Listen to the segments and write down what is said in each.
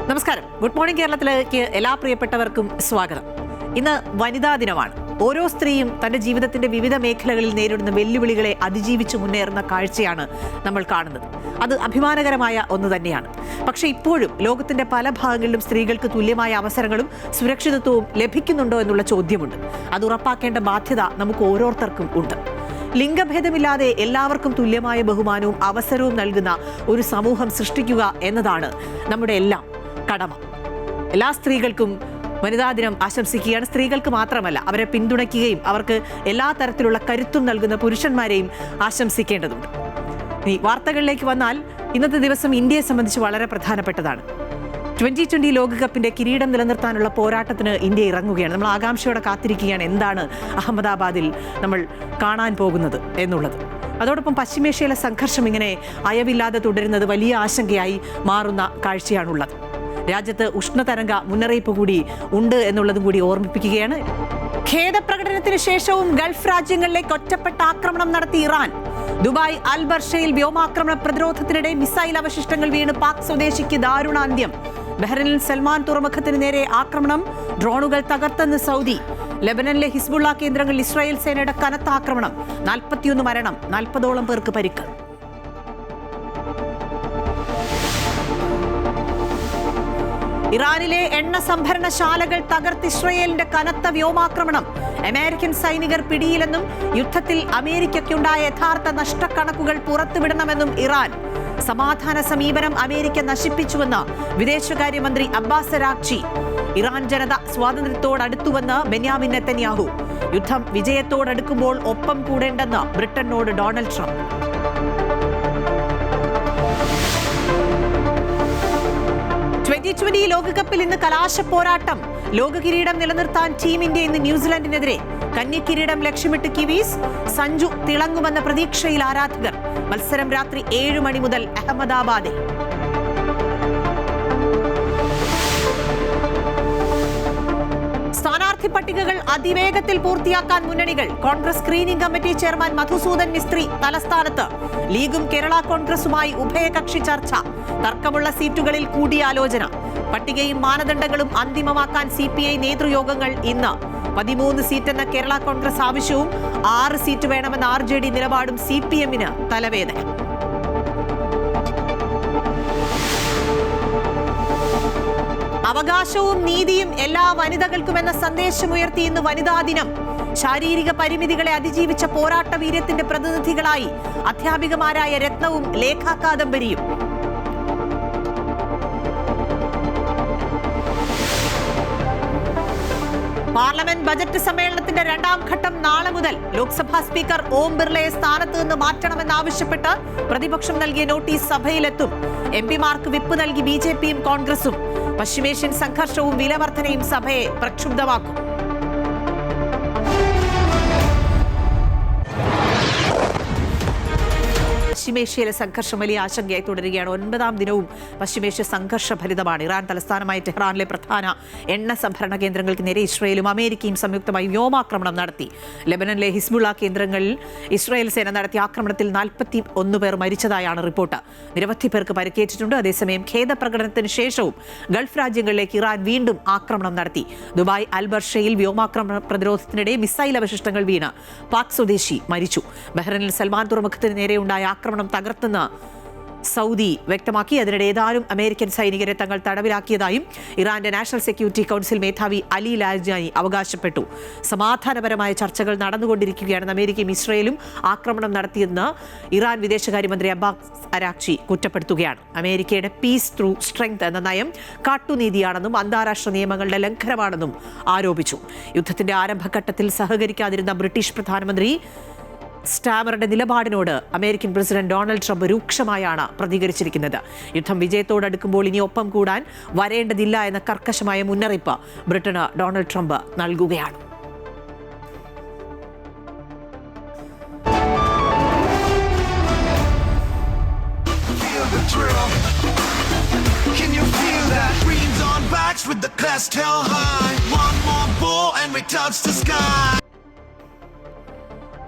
നമസ്കാരം. Good morning കേരളത്തിലേക്ക് എല്ലാ പ്രിയപ്പെട്ടവർക്കും സ്വാഗതം. ഇന്ന് വനിതാ ദിനമാണ്. ഓരോ സ്ത്രീയും തന്റെ ജീവിതത്തിന്റെ വിവിധ മേഖലകളിൽ നേരിടുന്ന വെല്ലുവിളികളെ അതിജീവിച്ച് മുന്നേറുന്ന കാഴ്ചയാണ് നമ്മൾ കാണുന്നത്. അത് അഭിമാനകരമായ ഒന്ന് തന്നെയാണ്. പക്ഷേ ഇപ്പോഴും ലോകത്തിന്റെ പല ഭാഗങ്ങളിലും സ്ത്രീകൾക്ക് തുല്യമായ അവസരങ്ങളും സുരക്ഷിതത്വവും ലഭിക്കുന്നുണ്ടോ എന്നുള്ള ചോദ്യമുണ്ട്. അത് ഉറപ്പാക്കേണ്ട ബാധ്യത നമുക്ക് ഓരോരുത്തർക്കും ഉണ്ട്. ലിംഗഭേദമില്ലാതെ എല്ലാവർക്കും തുല്യമായ ബഹുമാനവും അവസരവും നൽകുന്ന ഒരു സമൂഹം സൃഷ്ടിക്കുക എന്നതാണ് നമ്മുടെ എല്ലാം കടമ. എല്ലാ സ്ത്രീകൾക്കും വനിതാ ദിനം ആശംസിക്കുകയാണ്. സ്ത്രീകൾക്ക് മാത്രമല്ല, അവരെ പിന്തുണയ്ക്കുകയും അവർക്ക് എല്ലാ തരത്തിലുള്ള കരുത്തും നൽകുന്ന പുരുഷന്മാരെയും ആശംസിക്കേണ്ടതുണ്ട്. ഇനി വാർത്തകളിലേക്ക് വന്നാൽ, ഇന്നത്തെ ദിവസം ഇന്ത്യയെ സംബന്ധിച്ച് വളരെ പ്രധാനപ്പെട്ടതാണ്. 2020 ലോകകപ്പിന്റെ കിരീടം നിലനിർത്താനുള്ള പോരാട്ടത്തിന് ഇന്ത്യ ഇറങ്ങുകയാണ്. നമ്മൾ ആകാംക്ഷയോടെ കാത്തിരിക്കുകയാണ് എന്താണ് അഹമ്മദാബാദിൽ നമ്മൾ കാണാൻ പോകുന്നത് എന്നുള്ളത്. അതോടൊപ്പം പശ്ചിമേഷ്യയിലെ സംഘർഷം ഇങ്ങനെ അയവില്ലാതെ തുടരുന്നത് വലിയ ആശങ്കയായി മാറുന്ന കാഴ്ചയാണുള്ളത്. രാജ്യത്ത് ഉഷ്ണതരംഗ മുന്നറിയിപ്പ് കൂടി ഉണ്ട് എന്നുള്ളതും കൂടി ഓർമ്മിപ്പിക്കുകയാണ്. ഖേദപ്രകടനത്തിന് ശേഷവും ഗൾഫ് രാജ്യങ്ങളിലേക്ക് ഒറ്റപ്പെട്ട ആക്രമണം നടത്തി ഇറാൻ. ദുബായ് അൽ ബർഷയിൽ വ്യോമാക്രമണ പ്രതിരോധത്തിനിടെ മിസൈൽ അവശിഷ്ടങ്ങൾ വീണ് പാക് സ്വദേശിക്ക് ദാരുണാന്ത്യം. ബഹ്റൈനിൽ സൽമാൻ തുറമുഖത്തിന് നേരെ ആക്രമണം, ഡ്രോണുകൾ തകർത്തെന്ന് സൗദി. ലെബനനിലെ ഹിസ്ബുള്ള കേന്ദ്രങ്ങളിൽ ഇസ്രായേൽ സേനയുടെ കനത്ത ആക്രമണം, 41 മരണം, 40ഓളം പേർക്ക് പരിക്ക്. ഇറാനിലെ എണ്ണ സംഭരണശാലകൾ തകർത്ത് ഇസ്രായേലിന്റെ കനത്ത വ്യോമാക്രമണം. അമേരിക്കൻ സൈനികർ പിടിയിലെന്നും യുദ്ധത്തിൽ അമേരിക്കയ്ക്കുണ്ടായ യഥാർത്ഥ നഷ്ടക്കണക്കുകൾ പുറത്തുവിടണമെന്നും ഇറാൻ. സമാധാന സമീപനം അമേരിക്ക നശിപ്പിച്ചുവെന്ന് വിദേശകാര്യമന്ത്രി അബ്ബാസ് അരാഗ്ചി. ഇറാൻ ജനത സ്വാതന്ത്ര്യത്തോടടുത്തുവെന്ന് ബെന്യാമിൻ നെതന്യാഹു. യുദ്ധം വിജയത്തോടടുക്കുമ്പോൾ ഒപ്പം കൂടേണ്ടെന്ന് ബ്രിട്ടനോട് ഡൊണാൾഡ് ട്രംപ്. T20 ലോകകപ്പിൽ ഇന്ന് കലാശ പോരാട്ടം. ലോക കിരീടം നിലനിർത്താൻ ടീം ഇന്ത്യ ഇന്ന് ന്യൂസിലൻഡിനെതിരെ. കന്നി കിരീടം ലക്ഷ്യമിട്ട് കിവീസ്. സഞ്ജു തിളങ്ങുമെന്ന പ്രതീക്ഷയിൽ ആരാധകർ. മത്സരം രാത്രി 7 മണി മുതൽ അഹമ്മദാബാദിൽ. സ്ഥാനാർത്ഥി പട്ടികകൾ അതിവേഗത്തിൽ പൂർത്തിയാക്കാൻ മുന്നണികൾ. Congress screening committee chairman Madhusudan Mistry തലസ്ഥാനത്ത്. ലീഗും കേരള കോൺഗ്രസുമായി ഉഭയകക്ഷി ചർച്ച. തർക്കമുള്ള സീറ്റുകളിൽ കൂടിയാലോചന. പട്ടികയും മാനദണ്ഡങ്ങളും അന്തിമമാക്കാൻ CPI നേതൃയോഗങ്ങൾ ഇന്ന്. 13 സീറ്റെന്ന കേരള കോൺഗ്രസ് ആവശ്യവും 6 സീറ്റ് വേണമെന്ന RJD നിലപാടും CPM-ന് തലവേദന. അവകാശവും നീതിയും എല്ലാ വനിതകൾക്കുമെന്ന സന്ദേശമുയർത്തി ഇന്ന് വനിതാ ദിനം. ശാരീരിക പരിമിതികളെ അതിജീവിച്ച പോരാട്ട വീര്യത്തിന്റെ പ്രതിനിധികളായി അധ്യാപികമാരായ രത്നവും ലേഖാ കാദംബരിയും. പാർലമെന്റ് ബജറ്റ് സമ്മേളനത്തിന്റെ 2ാം ഘട്ടം നാളെ മുതൽ. ലോക്സഭാ സ്പീക്കർ ഓം ബിർളയെ സ്ഥാനത്ത് നിന്ന് മാറ്റണമെന്നാവശ്യപ്പെട്ട് പ്രതിപക്ഷം നൽകിയ നോട്ടീസ് സഭയിലെത്തും. MP-മാർക്ക് വിപ്പ് നൽകി BJP-യും കോൺഗ്രസും. പശ്ചിമേഷ്യൻ സംഘർഷവും വിലവർധനയും സഭയെ പ്രക്ഷുബ്ധമാക്കും. പശ്ചിമേഷ്യയിലെ സംഘർഷം വലിയ ആശങ്കയായി തുടരുകയാണ്. 9ാം ദിനവും പശ്ചിമേഷ്യ സംഘർഷഭരിതമാണ്. ഇറാൻ തലസ്ഥാനമായ ടെഹ്റാനിലെ പ്രധാന എണ്ണ സംഭരണ കേന്ദ്രങ്ങൾക്ക് നേരെ ഇസ്രായേലും അമേരിക്കയും സംയുക്തമായി വ്യോമാക്രമണം നടത്തി. ലെബനനിലെ ഹിസ്ബുള്ള കേന്ദ്രങ്ങളിൽ ഇസ്രായേൽ സേന നടത്തിയ ആക്രമണത്തിൽ 41 പേർ മരിച്ചതായാണ് റിപ്പോർട്ട്. നിരവധി പേർക്ക് പരിക്കേറ്റിട്ടുണ്ട്. അതേസമയം ഖേദപ്രകടനത്തിന് ശേഷവും ഗൾഫ് രാജ്യങ്ങളിലേക്ക് ഇറാൻ വീണ്ടും ആക്രമണം നടത്തി. ദുബായ് അൽ ബർഷയിൽ വ്യോമാക്രമണ പ്രതിരോധത്തിനിടെ മിസൈൽ അവശിഷ്ടങ്ങൾ വീണ് പാക് സ്വദേശി മരിച്ചു. ബഹ്റൈനിൽ സൽമാൻ തുറമുഖത്തിന് നേരെയുണ്ടായ ആക്രമണം തകർത്തെന്ന് സൗദി വ്യക്തമാക്കി. അതിനിടെ ഏതാനും അമേരിക്കൻ സൈനികരെ തങ്ങൾ തടവിലാക്കിയതായും ഇറാന്റെ നാഷണൽ സെക്യൂരിറ്റി കൗൺസിൽ മേധാവി അലി ലാജ്നാനി അവകാശപ്പെട്ടു. സമാധാനപരമായ ചർച്ചകൾ നടന്നുകൊണ്ടിരിക്കുകയാണെന്ന് അമേരിക്കയും ഇസ്രായേലും ആക്രമണം നടത്തിയെന്ന് ഇറാൻ വിദേശകാര്യമന്ത്രി അബ്ബാസ് അരാഗ്ചി കുറ്റപ്പെടുത്തുകയാണ്. അമേരിക്കയുടെ പീസ് ത്രൂ സ്ട്രെങ്ത് എന്ന നയം കാട്ടുനീതിയാണെന്നും അന്താരാഷ്ട്ര നിയമങ്ങളുടെ ലംഘനമാണെന്നും ആരോപിച്ചു. യുദ്ധത്തിന്റെ ആരംഭഘട്ടത്തിൽ സഹകരിക്കാതിരുന്ന ബ്രിട്ടീഷ് പ്രധാനമന്ത്രി സ്റ്റാമറുടെ നിലപാടിനോട് അമേരിക്കൻ പ്രസിഡന്റ് ഡൊണാൾഡ് ട്രംപ് രൂക്ഷമായാണ് പ്രതികരിച്ചിരിക്കുന്നത്. യുദ്ധം വിജയത്തോടടുക്കുമ്പോൾ ഇനി ഒപ്പം കൂടാൻ വരേണ്ടതില്ല എന്ന കർക്കശമായ മുന്നറിയിപ്പ് ബ്രിട്ടന് ഡൊണാൾഡ് ട്രംപ് നൽകുകയാണ്.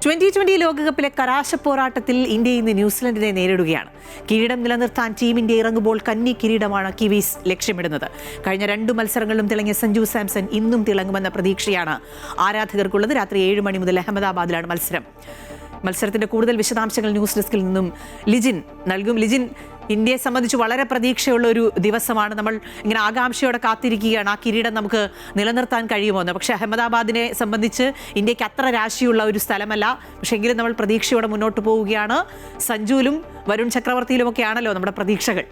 2020 ലോകകപ്പിലെ കലാശപ്പോരാട്ടത്തിൽ ഇന്ത്യ ഇന്ന് ന്യൂസിലൻഡിനെ നേരിടുകയാണ്. കിരീടം നിലനിർത്താൻ ടീം ഇന്ത്യ ഇറങ്ങുമ്പോൾ കന്നി കിരീടമാണ് കിവീസ് ലക്ഷ്യമിടുന്നത്. കഴിഞ്ഞ 2 മത്സരങ്ങളിലും തിളങ്ങിയ സഞ്ജു സാംസൺ ഇന്നും തിളങ്ങുമെന്ന പ്രതീക്ഷയാണ് ആരാധകർക്കുള്ളത്. രാത്രി 7 മണി മുതൽ അഹമ്മദാബാദിലാണ് മത്സരത്തിന്റെ കൂടുതൽ വിശദാംശങ്ങൾ ന്യൂസ് ഡെസ്കിൽ നിന്നും ലിജിൻ നൽകും. ലിജിൻ, ഇന്ത്യയെ സംബന്ധിച്ച് വളരെ പ്രതീക്ഷയുള്ള ഒരു ദിവസമാണ്. നമ്മൾ ഇങ്ങനെ ആകാംക്ഷയോടെ കാത്തിരിക്കുകയാണ് ആ കിരീടം നമുക്ക് നിലനിർത്താൻ കഴിയുമോ എന്ന്. പക്ഷേ അഹമ്മദാബാദിനെ സംബന്ധിച്ച് ഇന്ത്യക്ക് അത്ര രാശിയുള്ള ഒരു സ്ഥലമല്ല. പക്ഷേ എങ്കിലും നമ്മൾ പ്രതീക്ഷയോടെ മുന്നോട്ട് പോവുകയാണ്. സഞ്ജുവിലും വരുൺ ചക്രവർത്തിയിലുമൊക്കെ ആണല്ലോ നമ്മുടെ പ്രതീക്ഷകൾ.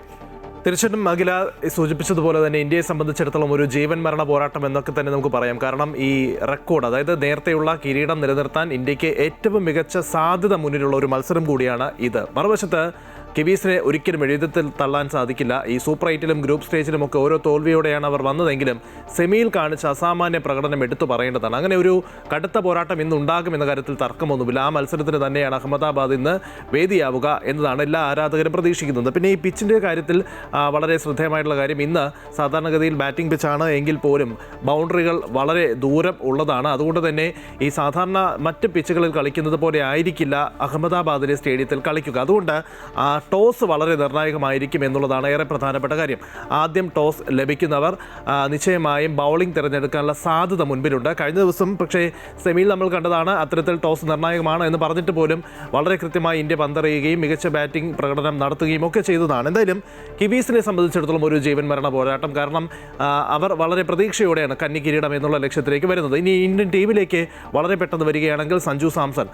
തീർച്ചയായിട്ടും അഖില സൂചിപ്പിച്ചതുപോലെ തന്നെ ഇന്ത്യയെ സംബന്ധിച്ചിടത്തോളം ഒരു ജീവൻ മരണ പോരാട്ടം എന്നൊക്കെ തന്നെ നമുക്ക് പറയാം. കാരണം ഈ റെക്കോർഡ്, അതായത് നേരത്തെയുള്ള കിരീടം നിലനിർത്താൻ ഇന്ത്യക്ക് ഏറ്റവും മികച്ച സാധ്യത മുന്നിലുള്ള ഒരു മത്സരം കൂടിയാണ് ഇത്. മറുവശത്ത് കിവീസിനെ ഒരിക്കലും എഴുതത്തിൽ തള്ളാൻ സാധിക്കില്ല. ഈ സൂപ്പർ 8-ലും ഗ്രൂപ്പ് സ്റ്റേജിലുമൊക്കെ ഓരോ തോൽവിയോടെയാണ് അവർ വന്നതെങ്കിലും സെമിയിൽ കാണിച്ച അസാമാന്യ പ്രകടനം എടുത്തു പറയേണ്ടതാണ്. അങ്ങനെ ഒരു കടുത്ത പോരാട്ടം ഇന്ന് ഉണ്ടാകുമെന്ന കാര്യത്തിൽ തർക്കമൊന്നുമില്ല. ആ മത്സരത്തിന് തന്നെയാണ് അഹമ്മദാബാദ് ഇന്ന് വേദിയാവുക എന്നതാണ് എല്ലാ ആരാധകരും പ്രതീക്ഷിക്കുന്നത്. പിന്നെ ഈ പിച്ചിൻ്റെ കാര്യത്തിൽ വളരെ ശ്രദ്ധേയമായിട്ടുള്ള കാര്യം, ഇന്ന് സാധാരണഗതിയിൽ ബാറ്റിംഗ് പിച്ചാണ് എങ്കിൽ പോലും ബൗണ്ടറികൾ വളരെ ദൂരം ഉള്ളതാണ്. അതുകൊണ്ട് തന്നെ ഈ സാധാരണ മറ്റ് പിച്ചുകളിൽ കളിക്കുന്നത് പോലെ ആയിരിക്കില്ല അഹമ്മദാബാദിലെ സ്റ്റേഡിയത്തിൽ കളിക്കുക. അതുകൊണ്ട് ടോസ് വളരെ നിർണായകമായിരിക്കും എന്നുള്ളതാണ് ഏറെ പ്രധാനപ്പെട്ട കാര്യം. ആദ്യം ടോസ് ലഭിക്കുന്നവർ നിശ്ചയമായും ബൗളിംഗ് തിരഞ്ഞെടുക്കാനുള്ള സാധ്യത മുൻപിലുണ്ട്. കഴിഞ്ഞ ദിവസം പക്ഷേ സെമിയിൽ നമ്മൾ കണ്ടതാണ്, അത്തരത്തിൽ ടോസ് നിർണായകമാണ് എന്ന് പറഞ്ഞിട്ട് പോലും വളരെ കൃത്യമായി ഇന്ത്യ പന്തെറിയുകയും മികച്ച ബാറ്റിംഗ് പ്രകടനം നടത്തുകയും ഒക്കെ ചെയ്തതാണ്. എന്തായാലും കിവീസിനെ സംബന്ധിച്ചിടത്തോളം ഒരു ജീവൻ മരണ പോരാട്ടം. കാരണം അവർ വളരെ പ്രതീക്ഷയോടെയാണ് കന്നി കിരീടം എന്നുള്ള ലക്ഷ്യത്തിലേക്ക് വരുന്നത്. ഇനി ഇന്ത്യൻ ടീമിലേക്ക് വളരെ പെട്ടെന്ന് വരികയാണെങ്കിൽ സഞ്ജു സാംസൺ,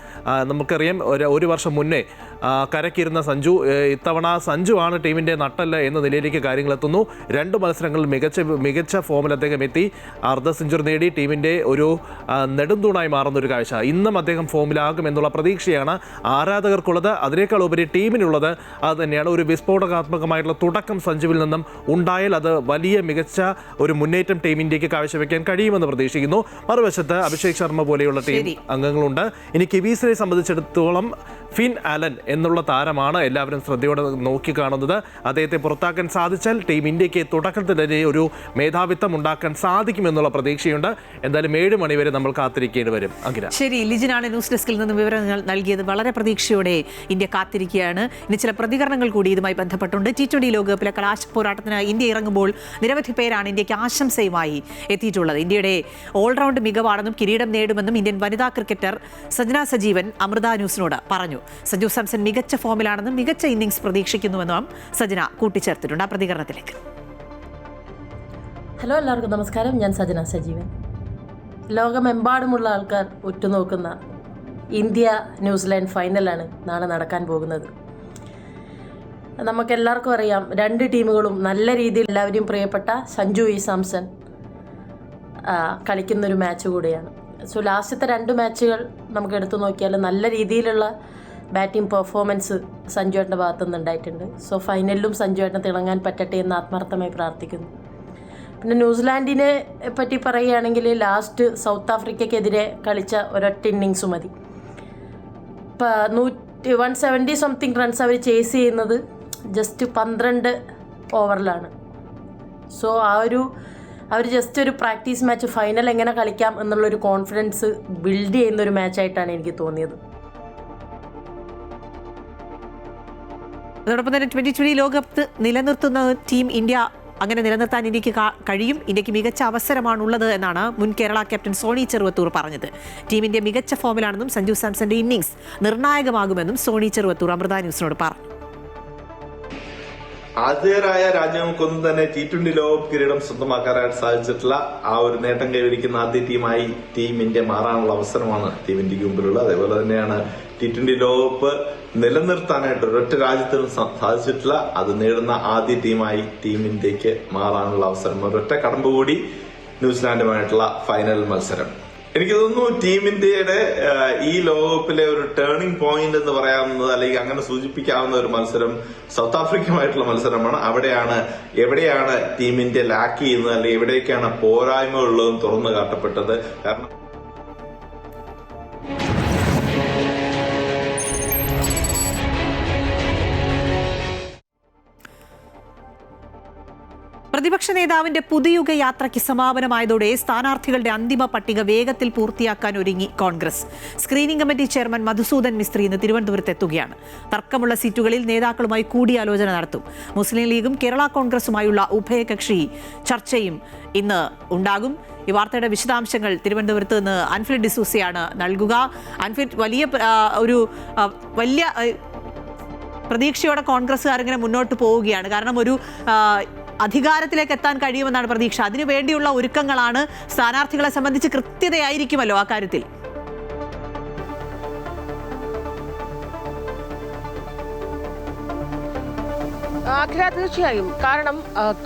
നമുക്കറിയാം ഒരു വർഷം മുന്നേ കരക്കിരുന്ന സഞ്ജു, ഇത്തവണ സഞ്ജു ആണ് ടീമിൻ്റെ നട്ടല്ല എന്ന നിലയിലേക്ക് കാര്യങ്ങൾ എത്തുന്നു. 2 മത്സരങ്ങളിൽ മികച്ച ഫോമിൽ അദ്ദേഹം എത്തി, അർദ്ധ സെഞ്ചുറി നേടി ടീമിൻ്റെ ഒരു നെടുന്തൂണായി മാറുന്ന ഒരു കാഴ്ച. ഇന്നും അദ്ദേഹം ഫോമിലാകും എന്നുള്ള പ്രതീക്ഷയാണ് ആരാധകർക്കുള്ളത്. അതിനേക്കാൾ ഉപരി ടീമിനുള്ളത് അത് തന്നെയാണ്. ഒരു വിസ്ഫോടകാത്മകമായിട്ടുള്ള തുടക്കം സഞ്ജുവിൽ നിന്നും ഉണ്ടായാൽ അത് വലിയ മികച്ച ഒരു മുന്നേറ്റം ടീം ഇന്ത്യക്ക് കാഴ്ചവെക്കാൻ കഴിയുമെന്ന് പ്രതീക്ഷിക്കുന്നു. മറുവശത്ത് അഭിഷേക് ശർമ്മ പോലെയുള്ള ടീം അംഗങ്ങളുണ്ട്. ഇനി കിവീസിനെ സംബന്ധിച്ചിടത്തോളം ഫിൻ ആലൻ എന്നുള്ള താരമാണ് എല്ലാവരും ശ്രദ്ധയോടെ നോക്കിക്കാണുന്നത്. അദ്ദേഹത്തെ പുറത്താക്കാൻ സാധിച്ചാൽ ടീം ഇന്ത്യക്ക് തുടക്കത്തിൽ തന്നെ ഒരു മേധാവിത്വം ഉണ്ടാക്കാൻ സാധിക്കുമെന്നുള്ള പ്രതീക്ഷയുണ്ട്. എന്തായാലും 7 മണി വരെ നമ്മൾ കാത്തിരിക്കേണ്ടി വരും. അഖില, ശരി, ലിജിനാണ് ന്യൂസ് ഡെസ്കിൽ നിന്ന് വിവരങ്ങൾ നൽകിയത്. വളരെ പ്രതീക്ഷയോടെ ഇന്ത്യ കാത്തിരിക്കുകയാണ്. ഇനി ചില പ്രതികരണങ്ങൾ കൂടി ഇതുമായി ബന്ധപ്പെട്ടുണ്ട്. T20 ലോകകപ്പിലെ കലാശ പോരാട്ടത്തിന് ഇന്ത്യ ഇറങ്ങുമ്പോൾ നിരവധി പേരാണ് ഇന്ത്യക്ക് ആശംസയുമായി എത്തിയിട്ടുള്ളത്. ഇന്ത്യയുടെ ഓൾറൗണ്ട് മികവാണെന്നും കിരീടം നേടുമെന്നും ഇന്ത്യൻ വനിതാ ക്രിക്കറ്റർ സജ്ന സജീവൻ അമൃത ന്യൂസിനോട് പറഞ്ഞു. സഞ്ജു സാംസൺ മികച്ച ഫോമിലാണെന്നും മികച്ച ഇന്നിംഗ്സ് പ്രതീക്ഷിക്കുന്നുവെന്നും സജന കൂട്ടിച്ചേർത്തിട്ടുണ്ട്. ആ പ്രതികരണത്തിലേക്ക്. ഹലോ, എല്ലാവർക്കും നമസ്കാരം. ഞാൻ സജന സജീവൻ. ലോകമെമ്പാടുമുള്ള ആൾക്കാർ ഉറ്റുനോക്കുന്ന ഇന്ത്യ ന്യൂസിലാൻഡ് ഫൈനലാണ് നാളെ നടക്കാൻ പോകുന്നത്. നമുക്കെല്ലാവർക്കും അറിയാം, 2 ടീമുകളും നല്ല രീതിയിൽ എല്ലാവരെയും പ്രിയപ്പെട്ട സഞ്ജു സാംസൺ കളിക്കുന്നൊരു മാച്ച് കൂടിയാണ്. സോ ലാസ്റ്റത്തെ 2 മാച്ചുകൾ നമുക്ക് എടുത്തു നോക്കിയാൽ നല്ല രീതിയിലുള്ള ബാറ്റിംഗ് പെർഫോമൻസ് സഞ്ജുവേട്ടൻ്റെ ഭാഗത്തുനിന്ന് ഉണ്ടായിട്ടുണ്ട്. സോ ഫൈനലിലും സഞ്ജുവേട്ടന് തിളങ്ങാൻ പറ്റട്ടെ എന്ന് ആത്മാർത്ഥമായി പ്രാർത്ഥിക്കുന്നു. പിന്നെ ന്യൂസിലാൻഡിനെ പറ്റി പറയുകയാണെങ്കിൽ ലാസ്റ്റ് സൗത്ത് ആഫ്രിക്കയ്ക്കെതിരെ കളിച്ച ഒരൊറ്റ ഇന്നിങ്സ് മതി. ഇപ്പം 170 സംതിങ് റൺസ് അവർ ചേസ് ചെയ്യുന്നത് ജസ്റ്റ് 12 ഓവറിലാണ്. സോ അവർ ജസ്റ്റ് ഒരു പ്രാക്ടീസ് മാച്ച്, ഫൈനൽ എങ്ങനെ കളിക്കാം എന്നുള്ളൊരു കോൺഫിഡൻസ് ബിൽഡ് ചെയ്യുന്നൊരു മാച്ചായിട്ടാണ് എനിക്ക് തോന്നിയത്. അതോടൊപ്പം തന്നെ 2020 ലോകകപ്പ് നിലനിർത്തുന്ന ടീം ഇന്ത്യ അങ്ങനെ നിലനിർത്താൻ ഇന്ത്യക്ക് കഴിയും. ഇന്ത്യക്ക് മികച്ച അവസരമാണുള്ളത് എന്നാണ് മുൻ കേരള ക്യാപ്റ്റൻ സോണി ചെറുവത്തൂർ പറഞ്ഞത്. ടീം ഇന്ത്യ മികച്ച ഫോമിലാണെന്നും സഞ്ജു സാംസന്റെ ഇന്നിംഗ്സ് നിർണായകമാകുമെന്നും സോണി ചെറുവത്തൂർ അമൃത ന്യൂസിനോട് പറഞ്ഞു. ആതിഥേയരായ രാജ്യങ്ങൾക്കൊന്നും തന്നെ T20 ലോകകപ്പ് കിരീടം സ്വന്തമാക്കാനായിട്ട് സാധിച്ചിട്ടില്ല. ആ ഒരു നേട്ടം കൈവരിക്കുന്ന ആദ്യ ടീമായി ടീം ഇന്ത്യ മാറാനുള്ള അവസരമാണ് ടീം ഇന്ത്യക്ക് മുമ്പിലുള്ളത്. അതേപോലെ തന്നെയാണ് T20 ലോകകപ്പ് നിലനിർത്താനായിട്ട് ഒരൊറ്റ രാജ്യത്തിനും സാധിച്ചിട്ടില്ല. അത് നേടുന്ന ആദ്യ ടീമായി ടീം ഇന്ത്യക്ക് മാറാനുള്ള അവസരം. ഒരൊറ്റ കടമ്പ് കൂടി ന്യൂസിലാൻഡുമായിട്ടുള്ള ഫൈനൽ മത്സരം. എനിക്ക് തോന്നുന്നു ടീം ഇന്ത്യയുടെ ഈ ലോകകപ്പിലെ ഒരു ടേണിംഗ് പോയിന്റ് എന്ന് പറയാവുന്നത്, അല്ലെങ്കിൽ അങ്ങനെ സൂചിപ്പിക്കാവുന്ന ഒരു മത്സരം സൗത്ത് ആഫ്രിക്കയുമായിട്ടുള്ള മത്സരമാണ്. എവിടെയാണ് ടീം ഇന്ത്യ ലാക്ക് ചെയ്യുന്നത്, അല്ലെങ്കിൽ എവിടേക്കാണ് പോരായ്മകളുള്ളതും തുറന്നു കാട്ടപ്പെട്ടത്. കാരണം പ്രതിപക്ഷ നേതാവിന്റെ പുതുയുഗ യാത്രയ്ക്ക് സമാപനമായതോടെ സ്ഥാനാർത്ഥികളുടെ അന്തിമ പട്ടിക വേഗത്തിൽ പൂർത്തിയാക്കാൻ ഒരുങ്ങി Congress. Screening committee chairman Madhusudan Mistry ഇന്ന് തിരുവനന്തപുരത്ത് എത്തുകയാണ്. തർക്കമുള്ള സീറ്റുകളിൽ നേതാക്കളുമായി കൂടിയാലോചന നടത്തും. മുസ്ലിം ലീഗും കേരള കോൺഗ്രസുമായുള്ള ഉഭയകക്ഷി ചർച്ചയും ഇന്ന് ഉണ്ടാകും. ഈ വാർത്തയുടെ വിശദാംശങ്ങൾ തിരുവനന്തപുരത്ത് നിന്ന് അൻഫിൽ ഡിസൂസയാണ് നൽകുക. അൻഫിൽ, വലിയ പ്രതീക്ഷയോടെ കോൺഗ്രസ്സുകാർ ഇങ്ങനെ മുന്നോട്ട് പോവുകയാണ്. കാരണം ഒരു അധികാരത്തിലേക്ക് എത്താൻ കഴിയുമെന്നാണ് പ്രതീക്ഷ. അതിനു വേണ്ടിയുള്ള ഒരുക്കങ്ങളാണ്. സ്ഥാനാർത്ഥികളെ സംബന്ധിച്ച് കൃത്യതയായിരിക്കുമല്ലോ ആ കാര്യത്തിൽ. അഖില, തീർച്ചയായും. കാരണം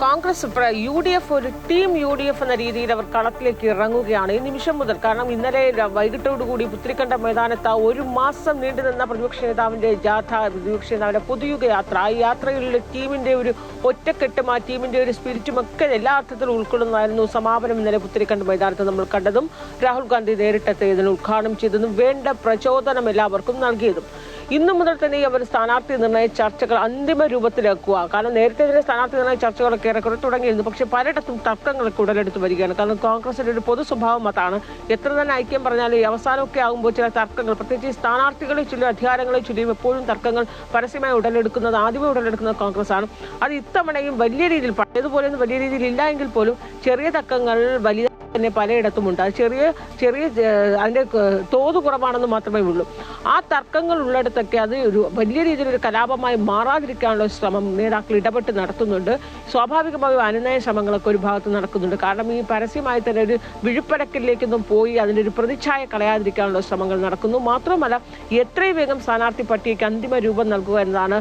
കോൺഗ്രസ് UDF ഒരു ടീം UDF എന്ന രീതിയിൽ അവർ കളത്തിലേക്ക് ഇറങ്ങുകയാണ് ഈ നിമിഷം മുതൽ. കാരണം ഇന്നലെ വൈകിട്ടോടുകൂടി പുത്തരിക്കണ്ട മൈതാനത്ത് 1 മാസം നീണ്ടു നിന്ന പ്രതിപക്ഷ നേതാവിന്റെ ജാഥ, പ്രതിപക്ഷ നേതാവിന്റെ പുതുയുഗ യാത്ര, ആ യാത്രയിലുള്ള ടീമിന്റെ ഒരു ഒറ്റക്കെട്ടും ആ ടീമിന്റെ ഒരു സ്പിരിറ്റും ഒക്കെ എല്ലാ അർത്ഥത്തിലും ഉൾക്കൊള്ളുന്നതായിരുന്നു സമാപനം ഇന്നലെ പുത്തരിക്കണ്ട മൈതാനത്ത് നമ്മൾ കണ്ടതും. രാഹുൽ ഗാന്ധി നേരിട്ടെത്തി ഇതിന് ഉദ്ഘാടനം ചെയ്തതും വേണ്ട പ്രചോദനം എല്ലാവർക്കും നൽകിയതും. ഇന്നു മുതൽ തന്നെ അവർ സ്ഥാനാർത്ഥി നിർണയ ചർച്ചകൾ അന്തിമ രൂപത്തിലാക്കുക. കാരണം നേരത്തെ തന്നെ സ്ഥാനാർത്ഥി നിർണയ ചർച്ചകളൊക്കെ ഏറെക്കുറെ തുടങ്ങിയിരുന്നു. പക്ഷെ പലയിടത്തും തർക്കങ്ങളൊക്കെ ഉടലെടുത്ത് വരികയാണ്. കാരണം കോൺഗ്രസിന്റെ ഒരു പൊതു സ്വഭാവം അതാണ്. എത്ര തന്നെ ഐക്യം പറഞ്ഞാലും ഈ അവസാനമൊക്കെ ആകുമ്പോൾ ചില തർക്കങ്ങൾ, പ്രത്യേകിച്ച് സ്ഥാനാർത്ഥികളെ ചൊല്ലിയും അധികാരങ്ങളെ ചൊല്ലിയും എപ്പോഴും തർക്കങ്ങൾ പരസ്യമായി ആദ്യമേ ഉടലെടുക്കുന്നത് കോൺഗ്രസ് ആണ്. അത് ഇത്തവണയും വലിയ രീതിയിൽ, പഴയതുപോലെയൊന്നും വലിയ രീതിയിൽ ഇല്ല എങ്കിൽ പോലും ചെറിയ തർക്കങ്ങൾ വലിയ തന്നെ പലയിടത്തും ഉണ്ട്. അത് ചെറിയ അതിന്റെ തോത് കുറവാണെന്ന് മാത്രമേ ഉള്ളൂ. ആ തർക്കങ്ങൾ ഉള്ളിടത്തൊക്കെ അത് ഒരു വലിയ രീതിയിലൊരു കലാപമായി മാറാതിരിക്കാനുള്ള ശ്രമം നേതാക്കൾ ഇടപെട്ട് നടത്തുന്നുണ്ട്. സ്വാഭാവികമായും അനുനയ ശ്രമങ്ങളൊക്കെ ഒരു ഭാഗത്ത് നടക്കുന്നുണ്ട്. കാരണം ഈ പരസ്യമായി തന്നെ ഒരു വിഴുപ്പടക്കിലേക്കൊന്നും പോയി അതിൻ്റെ ഒരു പ്രതിച്ഛായ കളയാതിരിക്കാനുള്ള ശ്രമങ്ങൾ നടക്കുന്നു. മാത്രമല്ല, എത്രയും വേഗം സ്ഥാനാർത്ഥി പട്ടികയ്ക്ക് അന്തിമ രൂപം നൽകുക എന്നതാണ്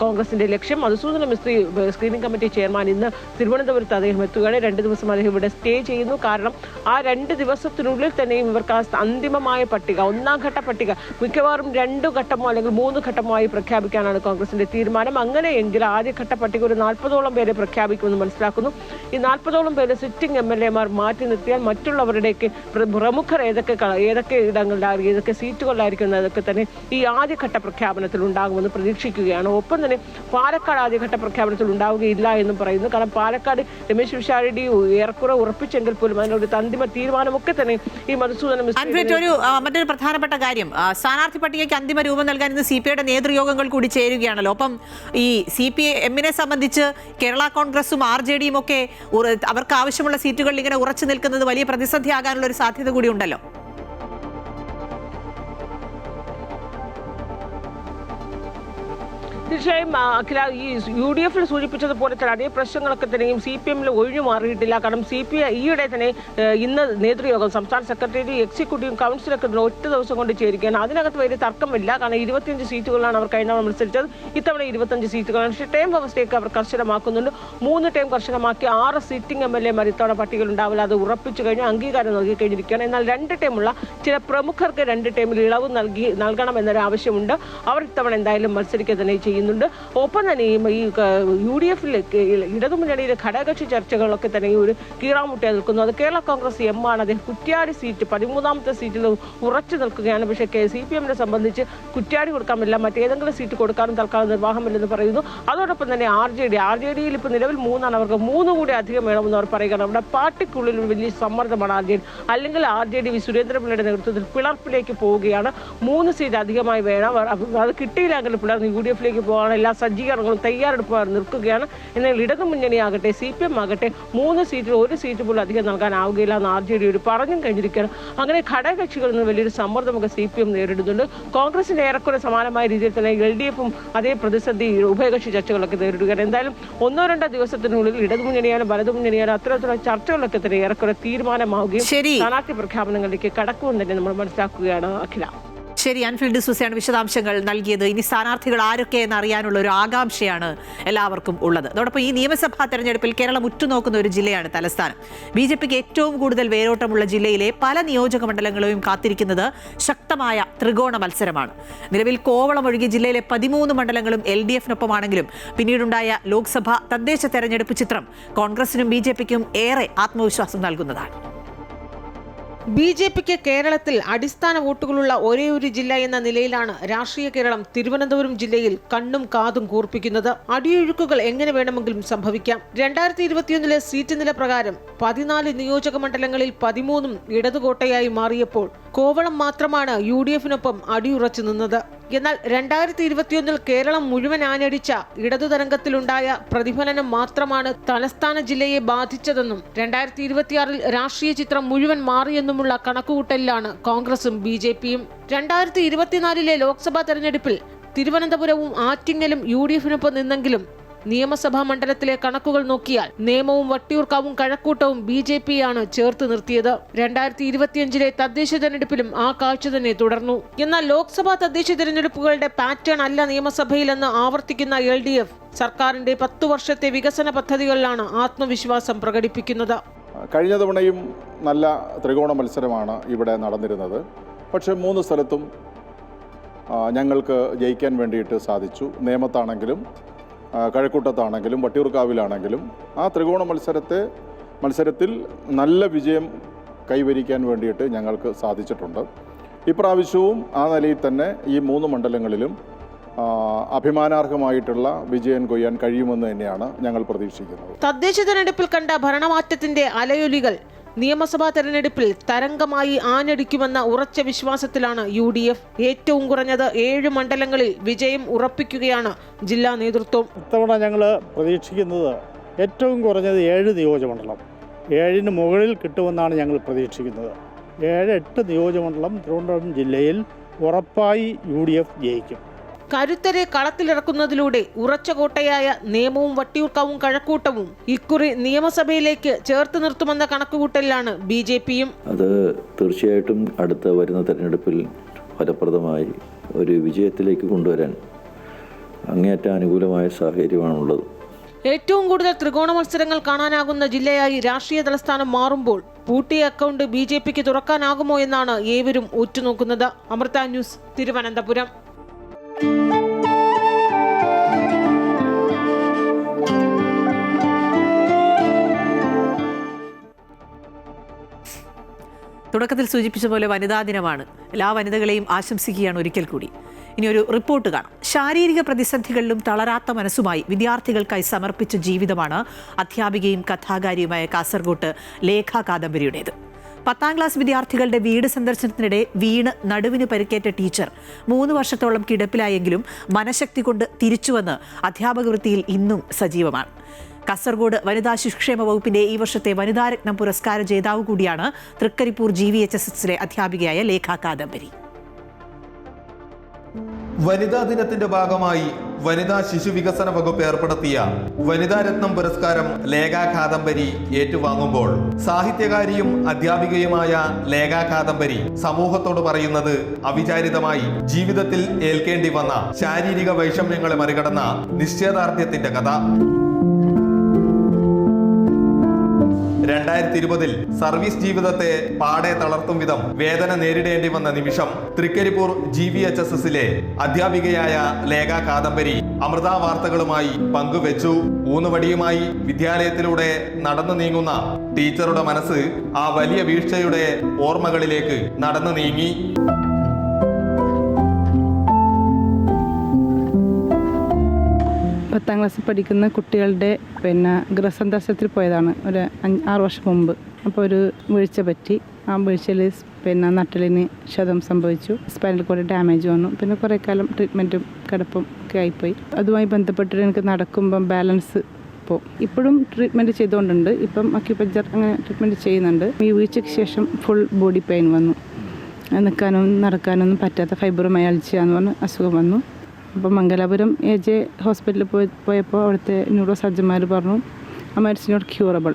കോൺഗ്രസിന്റെ ലക്ഷ്യം. Madhusudan Mistry, screening committee chairman, ഇന്ന് തിരുവനന്തപുരത്ത് അദ്ദേഹം എത്തുകയാണ്. 2 ദിവസം അദ്ദേഹം ഇവിടെ സ്റ്റേ ചെയ്യുന്നു. കാരണം ആ 2 ദിവസത്തിനുള്ളിൽ തന്നെയും ഇവർക്ക് ആ അന്തിമമായ പട്ടിക, 1ാം ഘട്ട പട്ടിക മിക്കവാറും 2 ഘട്ടമോ അല്ലെങ്കിൽ 3 ഘട്ടമായി പ്രഖ്യാപിക്കാനാണ് കോൺഗ്രസിന്റെ തീരുമാനം. അങ്ങനെയെങ്കിൽ ആദ്യഘട്ട പട്ടിക ഒരു 40ഓളം പേരെ പ്രഖ്യാപിക്കുമെന്ന് മനസ്സിലാക്കുന്നു. ഈ 40ഓളം പേര് സിറ്റിംഗ് MLA-മാർ മാറ്റി നിർത്തിയാൽ മറ്റുള്ളവരുടെയൊക്കെ പ്രമുഖർ ഏതൊക്കെ ഇടങ്ങളിലായിരിക്കും, ഏതൊക്കെ സീറ്റുകളിലായിരിക്കും എന്നതൊക്കെ തന്നെ ഈ ആദ്യഘട്ട പ്രഖ്യാപനത്തിൽ ഉണ്ടാകുമെന്ന് പ്രതീക്ഷിക്കുകയാണ്. ഒപ്പം തന്നെ പാലക്കാട് ആദ്യഘട്ട പ്രഖ്യാപനത്തിൽ ഉണ്ടാവുകയില്ല എന്നും പറയുന്നു. കാരണം പാലക്കാട് രമേശ് പിഷാരടി ഏറെക്കുറെ ഉറപ്പിച്ചെങ്കിൽ പോലും അതിനൊരു അന്തിമ തീരുമാനമൊക്കെ തന്നെ ഈ മധുസൂദനം. മറ്റൊരു പ്രധാനപ്പെട്ട കാര്യം, സ്ഥാനാർത്ഥി പട്ടികയ്ക്ക് അന്തിമ രൂപം നൽകാൻ ഇന്ന് CPI-യുടെ നേതൃയോഗങ്ങൾ കൂടി ചേരുകയാണല്ലോ. അപ്പം ഈ CPM-നെ സംബന്ധിച്ച് കേരള കോൺഗ്രസും RJD-യും ഒക്കെ അവർക്ക് ആവശ്യമുള്ള സീറ്റുകളിൽ ഇങ്ങനെ ഉറച്ചു നിൽക്കുന്നത് വലിയ പ്രതിസന്ധിയാകാനുള്ള ഒരു സാധ്യത കൂടി ഉണ്ടല്ലോ. തീർച്ചയായും അഖില, ഈ UDF-ൽ സൂചിപ്പിച്ചതുപോലെ തന്നെ അതേ പ്രശ്നങ്ങളൊക്കെ തന്നെയും CPM-ൽ ഒഴിഞ്ഞു മാറിയിട്ടില്ല. കാരണം CPI ഈയിടെ തന്നെ ഇന്ന് നേതൃയോഗം, സംസ്ഥാന സെക്രട്ടറി, എക്സിക്യൂട്ടീവ് കൗൺസിലൊക്കെ 1 ദിവസം കൊണ്ട് ചേരുകയാണ്. അതിനകത്ത് വലിയ തർക്കമില്ല. കാരണം 25 സീറ്റുകളാണ് അവർ കഴിഞ്ഞ തവണ മത്സരിച്ചത്. ഇത്തവണ 25 സീറ്റുകളാണ്. പക്ഷേ ടേം വ്യവസ്ഥയൊക്കെ അവർ കർശനമാക്കുന്നുണ്ട്. 3 ടേം കർശനമാക്കി 6 സിറ്റിംഗ് MLA-മാർ ഇത്തവണ പട്ടികയിൽ ഉണ്ടാവില്ല. അത് ഉറപ്പിച്ചു കഴിഞ്ഞ് അംഗീകാരം നൽകി കഴിഞ്ഞിരിക്കുകയാണ്. എന്നാൽ 2 ടേമുള്ള ചില പ്രമുഖർക്ക് 2 ടേമിൽ ഇളവ് നൽകണം എന്നൊരു ആവശ്യമുണ്ട്. അവർ ഇത്തവണ എന്തായാലും മത്സരിക്കുക തന്നെ ചെയ്യുന്നുണ്ട്. ഒപ്പം തന്നെ ഈ UDF-ലേക്ക് ഇടതുമുന്നണിയിലെ ഘടകകക്ഷി ചർച്ചകളൊക്കെ തന്നെ ഒരു കീറാമുട്ടിയായി നിൽക്കുന്നു. അത് കേരള കോൺഗ്രസ് M ആണ്. അദ്ദേഹം കുറ്റ്യാടി സീറ്റ് 13ാമത്തെ സീറ്റിൽ ഉറച്ചു നിൽക്കുകയാണ്. പക്ഷേ CPM-നെ സംബന്ധിച്ച് കുറ്റ്യാടി കൊടുക്കാമില്ല, മറ്റേതെങ്കിലും സീറ്റ് കൊടുക്കാനും തൽക്കാലം നിർവാഹമില്ലെന്ന് പറയുന്നു. അതോടൊപ്പം തന്നെ RJD-യിൽ ഇപ്പോൾ നിലവിൽ 3 അവർക്ക് 3 കൂടി അധികം വേണമെന്ന് അവർ പറയുകയാണ്. നമ്മുടെ പാർട്ടിക്കുള്ളിൽ ഒരു വലിയ സമ്മർദ്ദമാണ് RJD. അല്ലെങ്കിൽ RJD സുരേന്ദ്രപിള്ളയുടെ നേതൃത്വത്തിൽ പിളർപ്പിലേക്ക് പോവുകയാണ്. 3 സീറ്റ് അധികമായി വേണം. അത് കിട്ടിയില്ലെങ്കിൽ പിളർന്ന് UDF-ലേക്ക് പോകാൻ എല്ലാ സജ്ജീകരണങ്ങളും തയ്യാറെടുപ്പ് നിൽക്കുകയാണ്. എന്നാൽ ഇടതുമുന്നണിയാകട്ടെ CPM ആകട്ടെ 3 സീറ്റിൽ 1 സീറ്റ് പോലും അധികം നൽകാനാവുകയില്ല എന്ന് RJD പറഞ്ഞും കഴിഞ്ഞിരിക്കുകയാണ്. അങ്ങനെ ഘടകകക്ഷികളിൽ നിന്ന് വലിയൊരു സമ്മർദ്ദമൊക്കെ CPM നേരിടുന്നുണ്ട്. കോൺഗ്രസിന്റെ ഏറെക്കുറെ സമാനമായ രീതിയിൽ തന്നെ LDF-ഉം അതേ പ്രതിസന്ധി ഉഭയകക്ഷി ചർച്ചകളൊക്കെ നേരിടുകയാണ്. എന്തായാലും 1-2 ദിവസത്തിനുള്ളിൽ ഇടതുമുന്നണിയാലും വലതുമുന്നണിയാലും അത്തരത്തിലുള്ള ചർച്ചകളൊക്കെ തന്നെ ഏറെക്കുറെ തീരുമാനമാവുകയും സ്ഥാനാർത്ഥി പ്രഖ്യാപനങ്ങളിലേക്ക് കടക്കുമെന്ന് തന്നെ നമ്മൾ മനസ്സിലാക്കുകയാണ്. അഖില, ശരി, അൻഫിൽ ഡിസൂസയാണ് വിശദാംശങ്ങൾ നൽകിയത്. ഇനി സ്ഥാനാർത്ഥികൾ ആരൊക്കെയെന്ന് അറിയാനുള്ള ഒരു ആകാംക്ഷയാണ് എല്ലാവർക്കും ഉള്ളത്. അതോടൊപ്പം ഈ നിയമസഭാ തെരഞ്ഞെടുപ്പിൽ കേരളം ഉറ്റുനോക്കുന്ന ഒരു ജില്ലയാണ് തലസ്ഥാനം. BJPക്ക് ഏറ്റവും കൂടുതൽ വേരോട്ടമുള്ള ജില്ലയിലെ പല നിയോജക മണ്ഡലങ്ങളെയും കാത്തിരിക്കുന്നത് ശക്തമായ ത്രികോണ മത്സരമാണ്. നിലവിൽ കോവളം ഒഴികെ ജില്ലയിലെ 13 മണ്ഡലങ്ങളും LDF-നൊപ്പമാണെങ്കിലും പിന്നീടുണ്ടായ ലോക്സഭ തദ്ദേശ തെരഞ്ഞെടുപ്പ് ചിത്രം കോൺഗ്രസിനും BJPക്കും ഏറെ ആത്മവിശ്വാസം നൽകുന്നതാണ്. BJPക്ക് കേരളത്തിൽ അടിസ്ഥാന വോട്ടുകളുള്ള ഒരേയൊരു ജില്ല എന്ന നിലയിലാണ് രാഷ്ട്രീയ കേരളം തിരുവനന്തപുരം ജില്ലയിൽ കണ്ണും കാതും കൂർപ്പിക്കുന്നത്. അടിയൊഴുക്കുകൾ എങ്ങനെ വേണമെങ്കിലും സംഭവിക്കാം. 2021 സീറ്റ് നില പ്രകാരം 14 നിയോജക മണ്ഡലങ്ങളിൽ 13 ഇടതുകോട്ടയായി മാറിയപ്പോൾ കോവളം മാത്രമാണ് UDFിനൊപ്പം അടിയുറച്ചു നിന്നത്. എന്നാൽ 2021 കേരളം മുഴുവൻ ആഞ്ഞടിച്ച ഇടതുതരംഗത്തിലുണ്ടായ പ്രതിഫലനം മാത്രമാണ് തലസ്ഥാന ജില്ലയെ ബാധിച്ചതെന്നും 2026 രാഷ്ട്രീയ ചിത്രം മുഴുവൻ മാറിയെന്നുമുള്ള കണക്കുകൂട്ടലിലാണ് കോൺഗ്രസും BJPയും. 2024 ലോക്സഭാ തെരഞ്ഞെടുപ്പിൽ തിരുവനന്തപുരവും ആറ്റിങ്ങലും UDFിനൊപ്പം നിന്നെങ്കിലും നിയമസഭാ മണ്ഡലത്തിലെ കണക്കുകൾ നോക്കിയാൽ നേമവും വട്ടിയൂർക്കാവും കഴക്കൂട്ടവും BJPയാണ് ചേർത്ത് നിർത്തിയത്. 2025 തദ്ദേശ തെരഞ്ഞെടുപ്പിലും ആ കാഴ്ച തന്നെ തുടർന്നു. എന്നാൽ ലോക്സഭാ തദ്ദേശ തെരഞ്ഞെടുപ്പുകളുടെ പാറ്റേൺ അല്ല നിയമസഭയിലെന്ന് ആവർത്തിക്കുന്ന LDF സർക്കാരിന്റെ 10 വർഷത്തെ വികസന പദ്ധതികളിലാണ് ആത്മവിശ്വാസം പ്രകടിപ്പിക്കുന്നത്. കഴിഞ്ഞ തവണയും നല്ല ത്രികോണ മത്സരമാണ് ഇവിടെ നടന്നിരുന്നത്. പക്ഷേ 3 സ്ഥലത്തും ഞങ്ങൾക്ക് ജയിക്കാൻ വേണ്ടിയിട്ട് സാധിച്ചു. നേമത്താണെങ്കിലും കഴക്കൂട്ടത്താണെങ്കിലും വട്ടിയൂർക്കാവിലാണെങ്കിലും ആ ത്രികോണ മത്സരത്തിൽ നല്ല വിജയം കൈവരിക്കാൻ വേണ്ടിയിട്ട് ഞങ്ങൾക്ക് സാധിച്ചിട്ടുണ്ട്. ഇപ്രാവശ്യവും ആ നിലയിൽ തന്നെ ഈ 3 മണ്ഡലങ്ങളിലും അഭിമാനാർഹമായിട്ടുള്ള വിജയം കൊയ്യാൻ കഴിയുമെന്ന് തന്നെയാണ് ഞങ്ങൾ പ്രതീക്ഷിക്കുന്നത്. തദ്ദേശ തെരഞ്ഞെടുപ്പിൽ കണ്ട ഭരണമാറ്റത്തിന്റെ അലയൊലികൾ നിയമസഭാ തെരഞ്ഞെടുപ്പിൽ തരംഗമായി ആഞ്ഞടിക്കുമെന്ന ഉറച്ച വിശ്വാസത്തിലാണ് UDF. ഏറ്റവും കുറഞ്ഞത് 7 മണ്ഡലങ്ങളിൽ വിജയം ഉറപ്പിക്കുകയാണ് ജില്ലാ നേതൃത്വം. ഇത്തവണ ഞങ്ങൾ പ്രതീക്ഷിക്കുന്നത് ഏറ്റവും കുറഞ്ഞത് 7 നിയോജകമണ്ഡലം, 7ന് മുകളിൽ കിട്ടുമെന്നാണ് ഞങ്ങൾ പ്രതീക്ഷിക്കുന്നത്. 7-8 നിയോജകമണ്ഡലം തിരുവനന്തപുരം ജില്ലയിൽ ഉറപ്പായി UDF ജയിക്കും. കരുത്തരെ കളത്തിലിറക്കുന്നതിലൂടെ ഉറച്ച കോട്ടയായ നേമവും വട്ടിയൂർക്കാവും കഴക്കൂട്ടവും ഇക്കുറി നിയമസഭയിലേക്ക് ചേർത്ത് നിർത്തുമെന്ന കണക്കുകൂട്ടലിലാണ് BJPയും. അത് തീർച്ചയായിട്ടും അടുത്ത വരുന്ന തെരഞ്ഞെടുപ്പിൽ ഫലപ്രദമായി ഒരു വിജയത്തിലേക്ക് കൊണ്ടുവരാൻ അങ്ങേയറ്റ അനുകൂലമായ സാഹചര്യമാണുള്ളത്. ഏറ്റവും കൂടുതൽ ത്രികോണ മത്സരങ്ങൾ കാണാനാകുന്ന ജില്ലയായി രാഷ്ട്രീയ തലസ്ഥാനം മാറുമ്പോൾ പൂട്ടിയ അക്കൗണ്ട് BJPക്ക് തുറക്കാനാകുമോ എന്നാണ് ഏവരും ഉറ്റുനോക്കുന്നത്. അമൃത ന്യൂസ്, തിരുവനന്തപുരം. തുടക്കത്തിൽ സൂചിപ്പിച്ച പോലെ വനിതാ ദിനമാണ്. എല്ലാ വനിതകളെയും ആശംസിക്കുകയാണ് ഒരിക്കൽ കൂടി. ഇനി ഒരു റിപ്പോർട്ട് കാണാം. ശാരീരിക പ്രതിസന്ധികളിലും തളരാത്ത മനസ്സുമായി വിദ്യാർത്ഥികൾക്കായി സമർപ്പിച്ച ജീവിതമാണ് അധ്യാപികയും കഥാകാരിയുമായ കാസർഗോട്ട് ലേഖ കാദംബരിയുടേത്. 10ാം ക്ലാസ് വിദ്യാർത്ഥികളുടെ വീട് സന്ദർശനത്തിനിടെ വീണ് നടുവിന് പരിക്കേറ്റ ടീച്ചർ 3 വർഷത്തോളം കിടപ്പിലായെങ്കിലും മനഃശക്തി കൊണ്ട് തിരിച്ചുവന്ന് അധ്യാപക വൃത്തിയിൽ ഇന്നും സജീവമാണ്. കാസർഗോഡ് വനിതാ ശിശുക്ഷേമ വകുപ്പിന്റെ ഈ വർഷത്തെ വനിതാരത്നം പുരസ്കാര ജേതാവ് കൂടിയാണ് തൃക്കരിപ്പൂർ GVHSSലെ അധ്യാപികയായ ലേഖ കാദംബരി. വനിതാ ദിനത്തിന്റെ ഭാഗമായി വനിതാ ശിശു വികസന വകുപ്പ് ഏർപ്പെടുത്തിയ വനിതാരത്നം പുരസ്കാരം ലേഖ കാദംബരി ഏറ്റുവാങ്ങുമ്പോൾ സാഹിത്യകാരിയും അധ്യാപികയുമായ ലേഖ കാദംബരി സമൂഹത്തോട് പറയുന്നത് അവിചാരിതമായി ജീവിതത്തിൽ ഏൽക്കേണ്ടി വന്ന ശാരീരിക വൈഷമ്യങ്ങളെ മറികടന്ന നിശ്ചയദാർഢ്യത്തിന്റെ കഥ. 2020 സർവീസ് ജീവിതത്തെ പാടെ തളർത്തും വിധം വേദന നേരിടേണ്ടി വന്ന നിമിഷം തൃക്കരിപ്പൂർ GVHSSലെ അധ്യാപികയായ ലേഖ കാദംബരി അമൃത വാർത്തകളുമായി പങ്കുവെച്ചു. ഊന്നുവടിയുമായി വിദ്യാലയത്തിലൂടെ നടന്നു നീങ്ങുന്ന ടീച്ചറുടെ മനസ്സ് ആ വലിയ വീഴ്ചയുടെ ഓർമ്മകളിലേക്ക് നടന്നു നീങ്ങി. പത്താം ക്ലാസ്സിൽ പഠിക്കുന്ന കുട്ടികളുടെ ഗൃഹസന്ദർശനത്തിൽ പോയതാണ് ഒരു 6 വർഷം മുമ്പ്. അപ്പോൾ ഒരു വീഴ്ച പറ്റി. ആ വീഴ്ചയിൽ നട്ടലിന് ക്ഷതം സംഭവിച്ചു. സ്പൈനൽ കോഡ് ഡാമേജ് വന്നു. പിന്നെ കുറേ കാലം ട്രീറ്റ്മെൻറ്റും കിടപ്പും ഒക്കെ ആയിപ്പോയി. അതുമായി ബന്ധപ്പെട്ടിട്ട് എനിക്ക് നടക്കുമ്പം ബാലൻസ് ഇപ്പോഴും ട്രീറ്റ്മെൻറ്റ് ചെയ്തുകൊണ്ടുണ്ട്. ഇപ്പം അക്യുപഞ്ചർ അങ്ങനെ ട്രീറ്റ്മെൻറ്റ് ചെയ്യുന്നുണ്ട്. ഈ വീഴ്ചയ്ക്ക് ശേഷം ഫുൾ ബോഡി പെയിൻ വന്നു. നിൽക്കാനും നടക്കാനൊന്നും പറ്റാത്ത ഫൈബ്രോമയാൽജിയ എന്ന് പറഞ്ഞ അസുഖം വന്നു. അപ്പോൾ മംഗലാപുരം AJ ഹോസ്പിറ്റലിൽ പോയപ്പോൾ അവിടുത്തെ ന്യൂറോ സർജന്മാർ പറഞ്ഞു ആ മെഡിസിനോട് ക്യൂറബിൾ.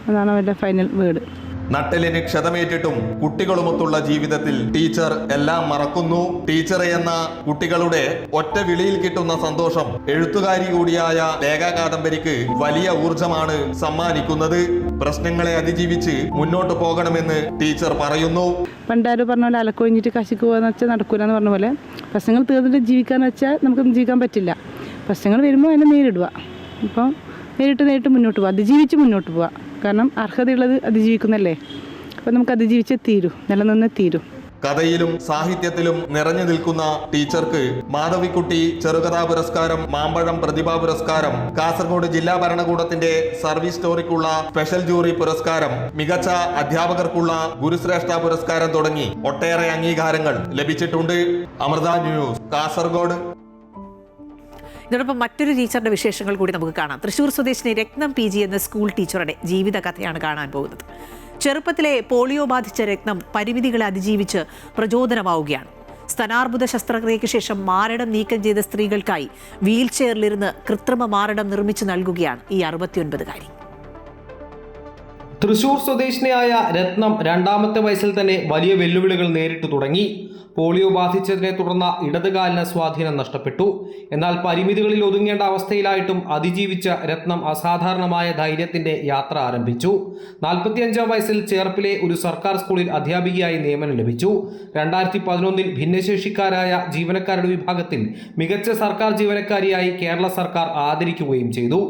അതാണ് അവരുടെ ഫൈനൽ വേർഡ്. നട്ടലിന് ക്ഷതമേറ്റിട്ടും കുട്ടികളുമൊത്തുള്ള ജീവിതത്തിൽ ടീച്ചർ എല്ലാം മറക്കുന്നു. ടീച്ചർ എന്ന കുട്ടികളുടെ ഒറ്റ വിളിയിൽ കിട്ടുന്ന സന്തോഷം എഴുത്തുകാരി കൂടിയായ ലേഖ കാദംബരിക്ക് വലിയ ഊർജമാണ് സമ്മാനിക്കുന്നത്. പ്രശ്നങ്ങളെ അതിജീവിച്ച് മുന്നോട്ട് പോകണമെന്ന് ടീച്ചർ പറയുന്നു. പണ്ടാരും പറഞ്ഞ പോലെ അലക്കൊഴിഞ്ഞിട്ട് കശിക്ക് പോകാന്ന് വെച്ചാൽ നടക്കൂലെന്ന് പറഞ്ഞ പോലെ പ്രശ്നങ്ങൾ തീർന്നിട്ട് ജീവിക്കാന്ന് വെച്ചാൽ നമുക്കൊന്നും ജീവിക്കാൻ പറ്റില്ല. പ്രശ്നങ്ങൾ വരുമ്പോൾ അതിനെ നേരിടുക. ഇപ്പം നേരിട്ട് മുന്നോട്ട് പോവുക, അതിജീവിച്ച് മുന്നോട്ട് പോവുക. കാരണം അർഹതയുള്ളത് അതിജീവിക്കുന്നല്ലേ. അപ്പോൾ നമുക്ക് അതിജീവിച്ചേ തീരൂ, നിലനിന്നേ തീരൂ. കഥയിലും സാഹിത്യത്തിലും നിറഞ്ഞു നിൽക്കുന്ന ടീച്ചർക്ക് മാധവിക്കുട്ടി ചെറുകഥാ പുരസ്കാരം, മാമ്പഴം പ്രതിഭാ പുരസ്കാരം, കാസർഗോഡ് ജില്ലാ ഭരണകൂടത്തിന്റെ സർവീസ് സ്റ്റോറിക്കുള്ള സ്പെഷ്യൽ ജൂറി പുരസ്കാരം, മികച്ച അധ്യാപകർക്കുള്ള ഗുരുശ്രേഷ്ഠ പുരസ്കാരം തുടങ്ങി ഒട്ടേറെ അംഗീകാരങ്ങൾ ലഭിച്ചിട്ടുണ്ട്. അമൃത ന്യൂസ്, കാസർഗോഡ്. ഇതോടൊപ്പം മറ്റൊരു ടീച്ചറുടെ വിശേഷങ്ങൾ കൂടി നമുക്ക് കാണാം. തൃശൂർ സ്വദേശിനി രത്നം PG എന്ന സ്കൂൾ ടീച്ചറുടെ ജീവിത കഥയാണ് കാണാൻ പോകുന്നത്. ചെറുപ്പത്തിലെ പോളിയോ ബാധിച്ച രത്നം പരിമിതികളെ അതിജീവിച്ച് പ്രചോദനമാവുകയാണ്. സ്തനാർബുദ ശസ്ത്രക്രിയയ്ക്ക് ശേഷം മാരടം നീക്കം ചെയ്ത സ്ത്രീകൾക്കായി വീൽ ചെയറിലിരുന്ന് കൃത്രിമ മാരടം നിർമ്മിച്ചു നൽകുകയാണ് ഈ 69-കാരി. തൃശൂർ സ്വദേശിനിയായ രത്നം 2ാമത്തെ വയസ്സിൽ തന്നെ വലിയ വെല്ലുവിളികൾ നേരിട്ടു തുടങ്ങി. പോളിയോ ബാധിച്ചതിനെ തുടർന്ന് ഇടതുകാലിന് സ്വാധീനം നഷ്ടപ്പെട്ടു. എന്നാൽ പരിമിതികളിൽ ഒതുങ്ങേണ്ട അവസ്ഥയിലായിട്ടും അതിജീവിച്ച രത്നം അസാധാരണമായ ധൈര്യത്തിന്റെ യാത്ര ആരംഭിച്ചു. 45-ാം വയസ്സിൽ ചേർപ്പിലെ ഒരു സർക്കാർ സ്കൂളിൽ അധ്യാപികയായി നിയമനം ലഭിച്ചു. 2011-ൽ ഭിന്നശേഷിക്കാരായ ജീവനക്കാരുടെ വിഭാഗത്തിൽ മികച്ച സർക്കാർ ജീവനക്കാരിയായി കേരള സർക്കാർ ആദരിക്കുകയും ചെയ്തു.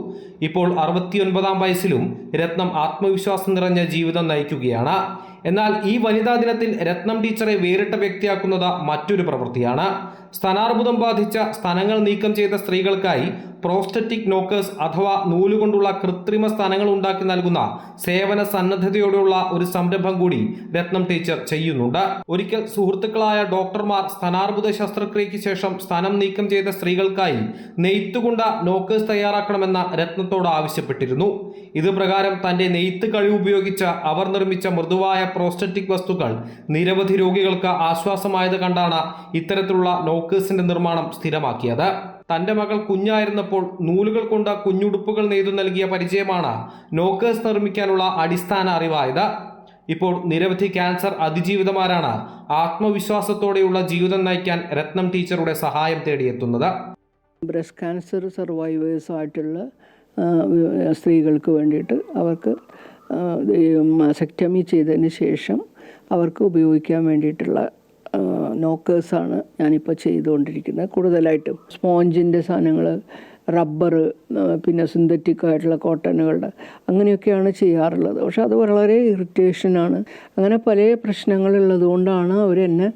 ഇപ്പോൾ 69-ാം വയസ്സിലും രത്നം ആത്മവിശ്വാസം നിറഞ്ഞ ജീവിതം നയിക്കുകയാണ്. എന്നാൽ ഈ വനിതാ ദിനത്തിൽ രത്നം ടീച്ചറെ വേറിട്ട വ്യക്തിയാക്കുന്നത് മറ്റൊരു പ്രവൃത്തിയാണ്. സ്തനാർബുദം ബാധിച്ച സ്തനങ്ങൾ നീക്കം ചെയ്ത സ്ത്രീകൾക്കായി പ്രോസ്റ്ററ്റിക് നോക്കേഴ്സ് അഥവാ നൂലുകൊണ്ടുള്ള കൃത്രിമ സ്തനങ്ങൾ ഉണ്ടാക്കി നൽകുന്ന സേവന സന്നദ്ധതയോടെയുള്ള ഒരു സംരംഭം കൂടി രത്നം ടീച്ചർ ചെയ്യുന്നുണ്ട്. ഒരിക്കൽ സുഹൃത്തുക്കളായ ഡോക്ടർമാർ സ്തനാർബുദ ശസ്ത്രക്രിയയ്ക്ക് ശേഷം സ്തനം നീക്കം ചെയ്ത സ്ത്രീകൾക്കായി നെയ്ത്തുകൊണ്ട നോക്കേഴ്സ് തയ്യാറാക്കണമെന്ന് രത്നത്തോട് ആവശ്യപ്പെട്ടിരുന്നു. ഇത് പ്രകാരം തന്റെ നെയ്ത്ത് കഴിവ് ഉപയോഗിച്ച് അവർ നിർമ്മിച്ച മൃദുവായ പ്രോസ്റ്ററ്റിക് വസ്തുക്കൾ നിരവധി രോഗികൾക്ക് ആശ്വാസമായത് കണ്ടാണ് ഇത്തരത്തിലുള്ള നോക്കേഴ്സിന്റെ നിർമ്മാണം സ്ഥിരമാക്കിയത്. തന്റെ മകൾ കുഞ്ഞായിരുന്നപ്പോൾ നൂലുകൾ കൊണ്ട് കുഞ്ഞുടുപ്പുകൾ നെയ്തു നൽകിയ പരിചയമാണ് നോക്കേഴ്സ് നിർമ്മിക്കാനുള്ള അടിസ്ഥാന അറിവായത്. ഇപ്പോൾ നിരവധി ക്യാൻസർ അതിജീവിതമാരാണ് ആത്മവിശ്വാസത്തോടെയുള്ള ജീവിതം നയിക്കാൻ രത്നം ടീച്ചറുടെ സഹായം തേടിയെത്തുന്നത്. ബ്രസ്റ്റ് ക്യാൻസർ സർവൈവേഴ്സായിട്ടുള്ള സ്ത്രീകൾക്ക് വേണ്ടിയിട്ട് അവർക്ക് മസെക്ടമി ചെയ്തതിന് ശേഷം അവർക്ക് ഉപയോഗിക്കാൻ വേണ്ടിയിട്ടുള്ള നോക്കേഴ്സാണ് ഞാനിപ്പോൾ ചെയ്തുകൊണ്ടിരിക്കുന്നത്. കൂടുതലായിട്ടും സ്പോഞ്ചിൻ്റെ സാധനങ്ങൾ, റബ്ബർ, പിന്നെ സിന്തറ്റിക് ആയിട്ടുള്ള കോട്ടനുകളുടെ അങ്ങനെയൊക്കെയാണ് ചെയ്യാറുള്ളത്. പക്ഷെ അത് വളരെ ഇറിറ്റേഷനാണ്. അങ്ങനെ പല പ്രശ്നങ്ങളുള്ളത് കൊണ്ടാണ് അവരെന്നെ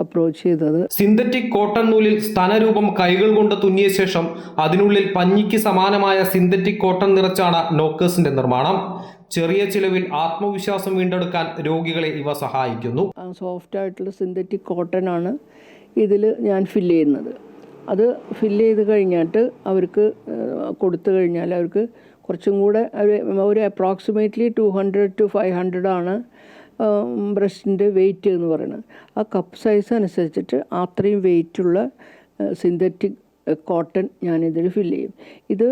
അപ്രോച്ച് ചെയ്തത്. സിന്തറ്റിക് കോട്ടൺ നൂലിൽ സ്തനരൂപം കൈകൾ കൊണ്ട് തുന്നിയ ശേഷം അതിനുള്ളിൽ പഞ്ഞിക്ക് സമാനമായ സിന്തറ്റിക് കോട്ടൺ നിറച്ചാണ് നോക്കേഴ്സിന്റെ നിർമ്മാണം. ചെറിയ ചിലവിൽ ആത്മവിശ്വാസം വീണ്ടെടുക്കാൻ രോഗികളെ ഇവ സഹായിക്കുന്നു. സോഫ്റ്റ് ആയിട്ടുള്ള സിന്തറ്റിക് കോട്ടൺ ആണ് ഇതിൽ ഞാൻ ഫില്ല് ചെയ്യുന്നത്. അത് ഫില്ല് ചെയ്ത് കഴിഞ്ഞിട്ട് അവർക്ക് കൊടുത്തു കഴിഞ്ഞാൽ അവർക്ക് കുറച്ചും കൂടെ ഒരു അപ്രോക്സിമേറ്റ്ലി 200 to 500 ആണ് ബ്രസ്റ്റിൻ്റെ വെയിറ്റ് എന്ന് പറയുന്നത്. ആ കപ്പ് സൈസ് അനുസരിച്ചിട്ട് അത്രയും വെയിറ്റുള്ള സിന്തറ്റിക് കോട്ടൺ ഞാനിതിൽ ഫില്ല് ചെയ്യും. ഇത്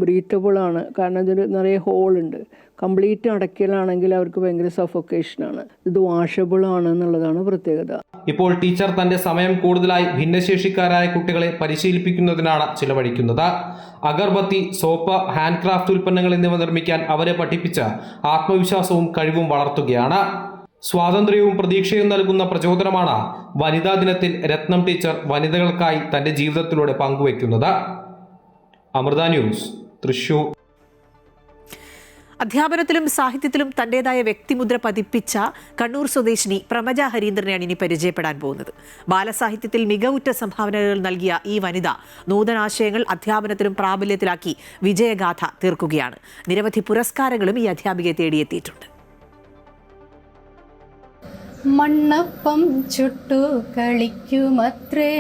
ബ്രീത്തബിളാണ്, കാരണം ഇതിൽ നിറയെ ഹോളുണ്ട്. കംപ്ലീറ്റ് അടയ്ക്കലാണെങ്കിൽ അവർക്ക് ഭയങ്കര സഫോക്കേഷനാണ്. ഇത് വാഷബിളാണ് എന്നുള്ളതാണ് പ്രത്യേകത. ഇപ്പോൾ ടീച്ചർ തന്റെ സമയം കൂടുതലായി ഭിന്നശേഷിക്കാരായ കുട്ടികളെ പരിശീലിപ്പിക്കുന്നതിനാണ് ചിലവഴിക്കുന്നത്. അഗർബത്തി, സോപ്പ്, ഹാൻഡ് ക്രാഫ്റ്റ് ഉൽപ്പന്നങ്ങൾ എന്നിവ നിർമ്മിക്കാൻ അവരെ പഠിപ്പിച്ച് ആത്മവിശ്വാസവും കഴിവും വളർത്തുകയാണ്. സ്വാതന്ത്ര്യവും പ്രതീക്ഷയും നൽകുന്ന പ്രചോദനമാണ് വനിതാ ദിനത്തിൽ രത്നം ടീച്ചർ വനിതകൾക്കായി തന്റെ ജീവിതത്തിലൂടെ പങ്കുവയ്ക്കുന്നത്. അമൃത ന്യൂസ്, തൃശൂർ. അധ്യാപനത്തിലും സാഹിത്യത്തിലും തന്റേതായ വ്യക്തിമുദ്ര പതിപ്പിച്ച കണ്ണൂർ സ്വദേശിനി പ്രമജ ഹരീന്ദ്രനെയാണ് ഇനി പരിചയപ്പെടാൻ പോകുന്നത്. ബാലസാഹിത്യത്തിൽ മികവുറ്റ സംഭാവനകൾ നൽകിയ ഈ വനിത നൂതനാശയങ്ങൾ അധ്യാപനത്തിലും പ്രാബല്യത്തിലാക്കി വിജയഗാഥ തീർക്കുകയാണ്. നിരവധി പുരസ്കാരങ്ങളും ഈ അധ്യാപികയെ തേടിയെത്തിയിട്ടുണ്ട്. മണ്ണപ്പം ചുട്ടു കളിക്കുമത്രേ,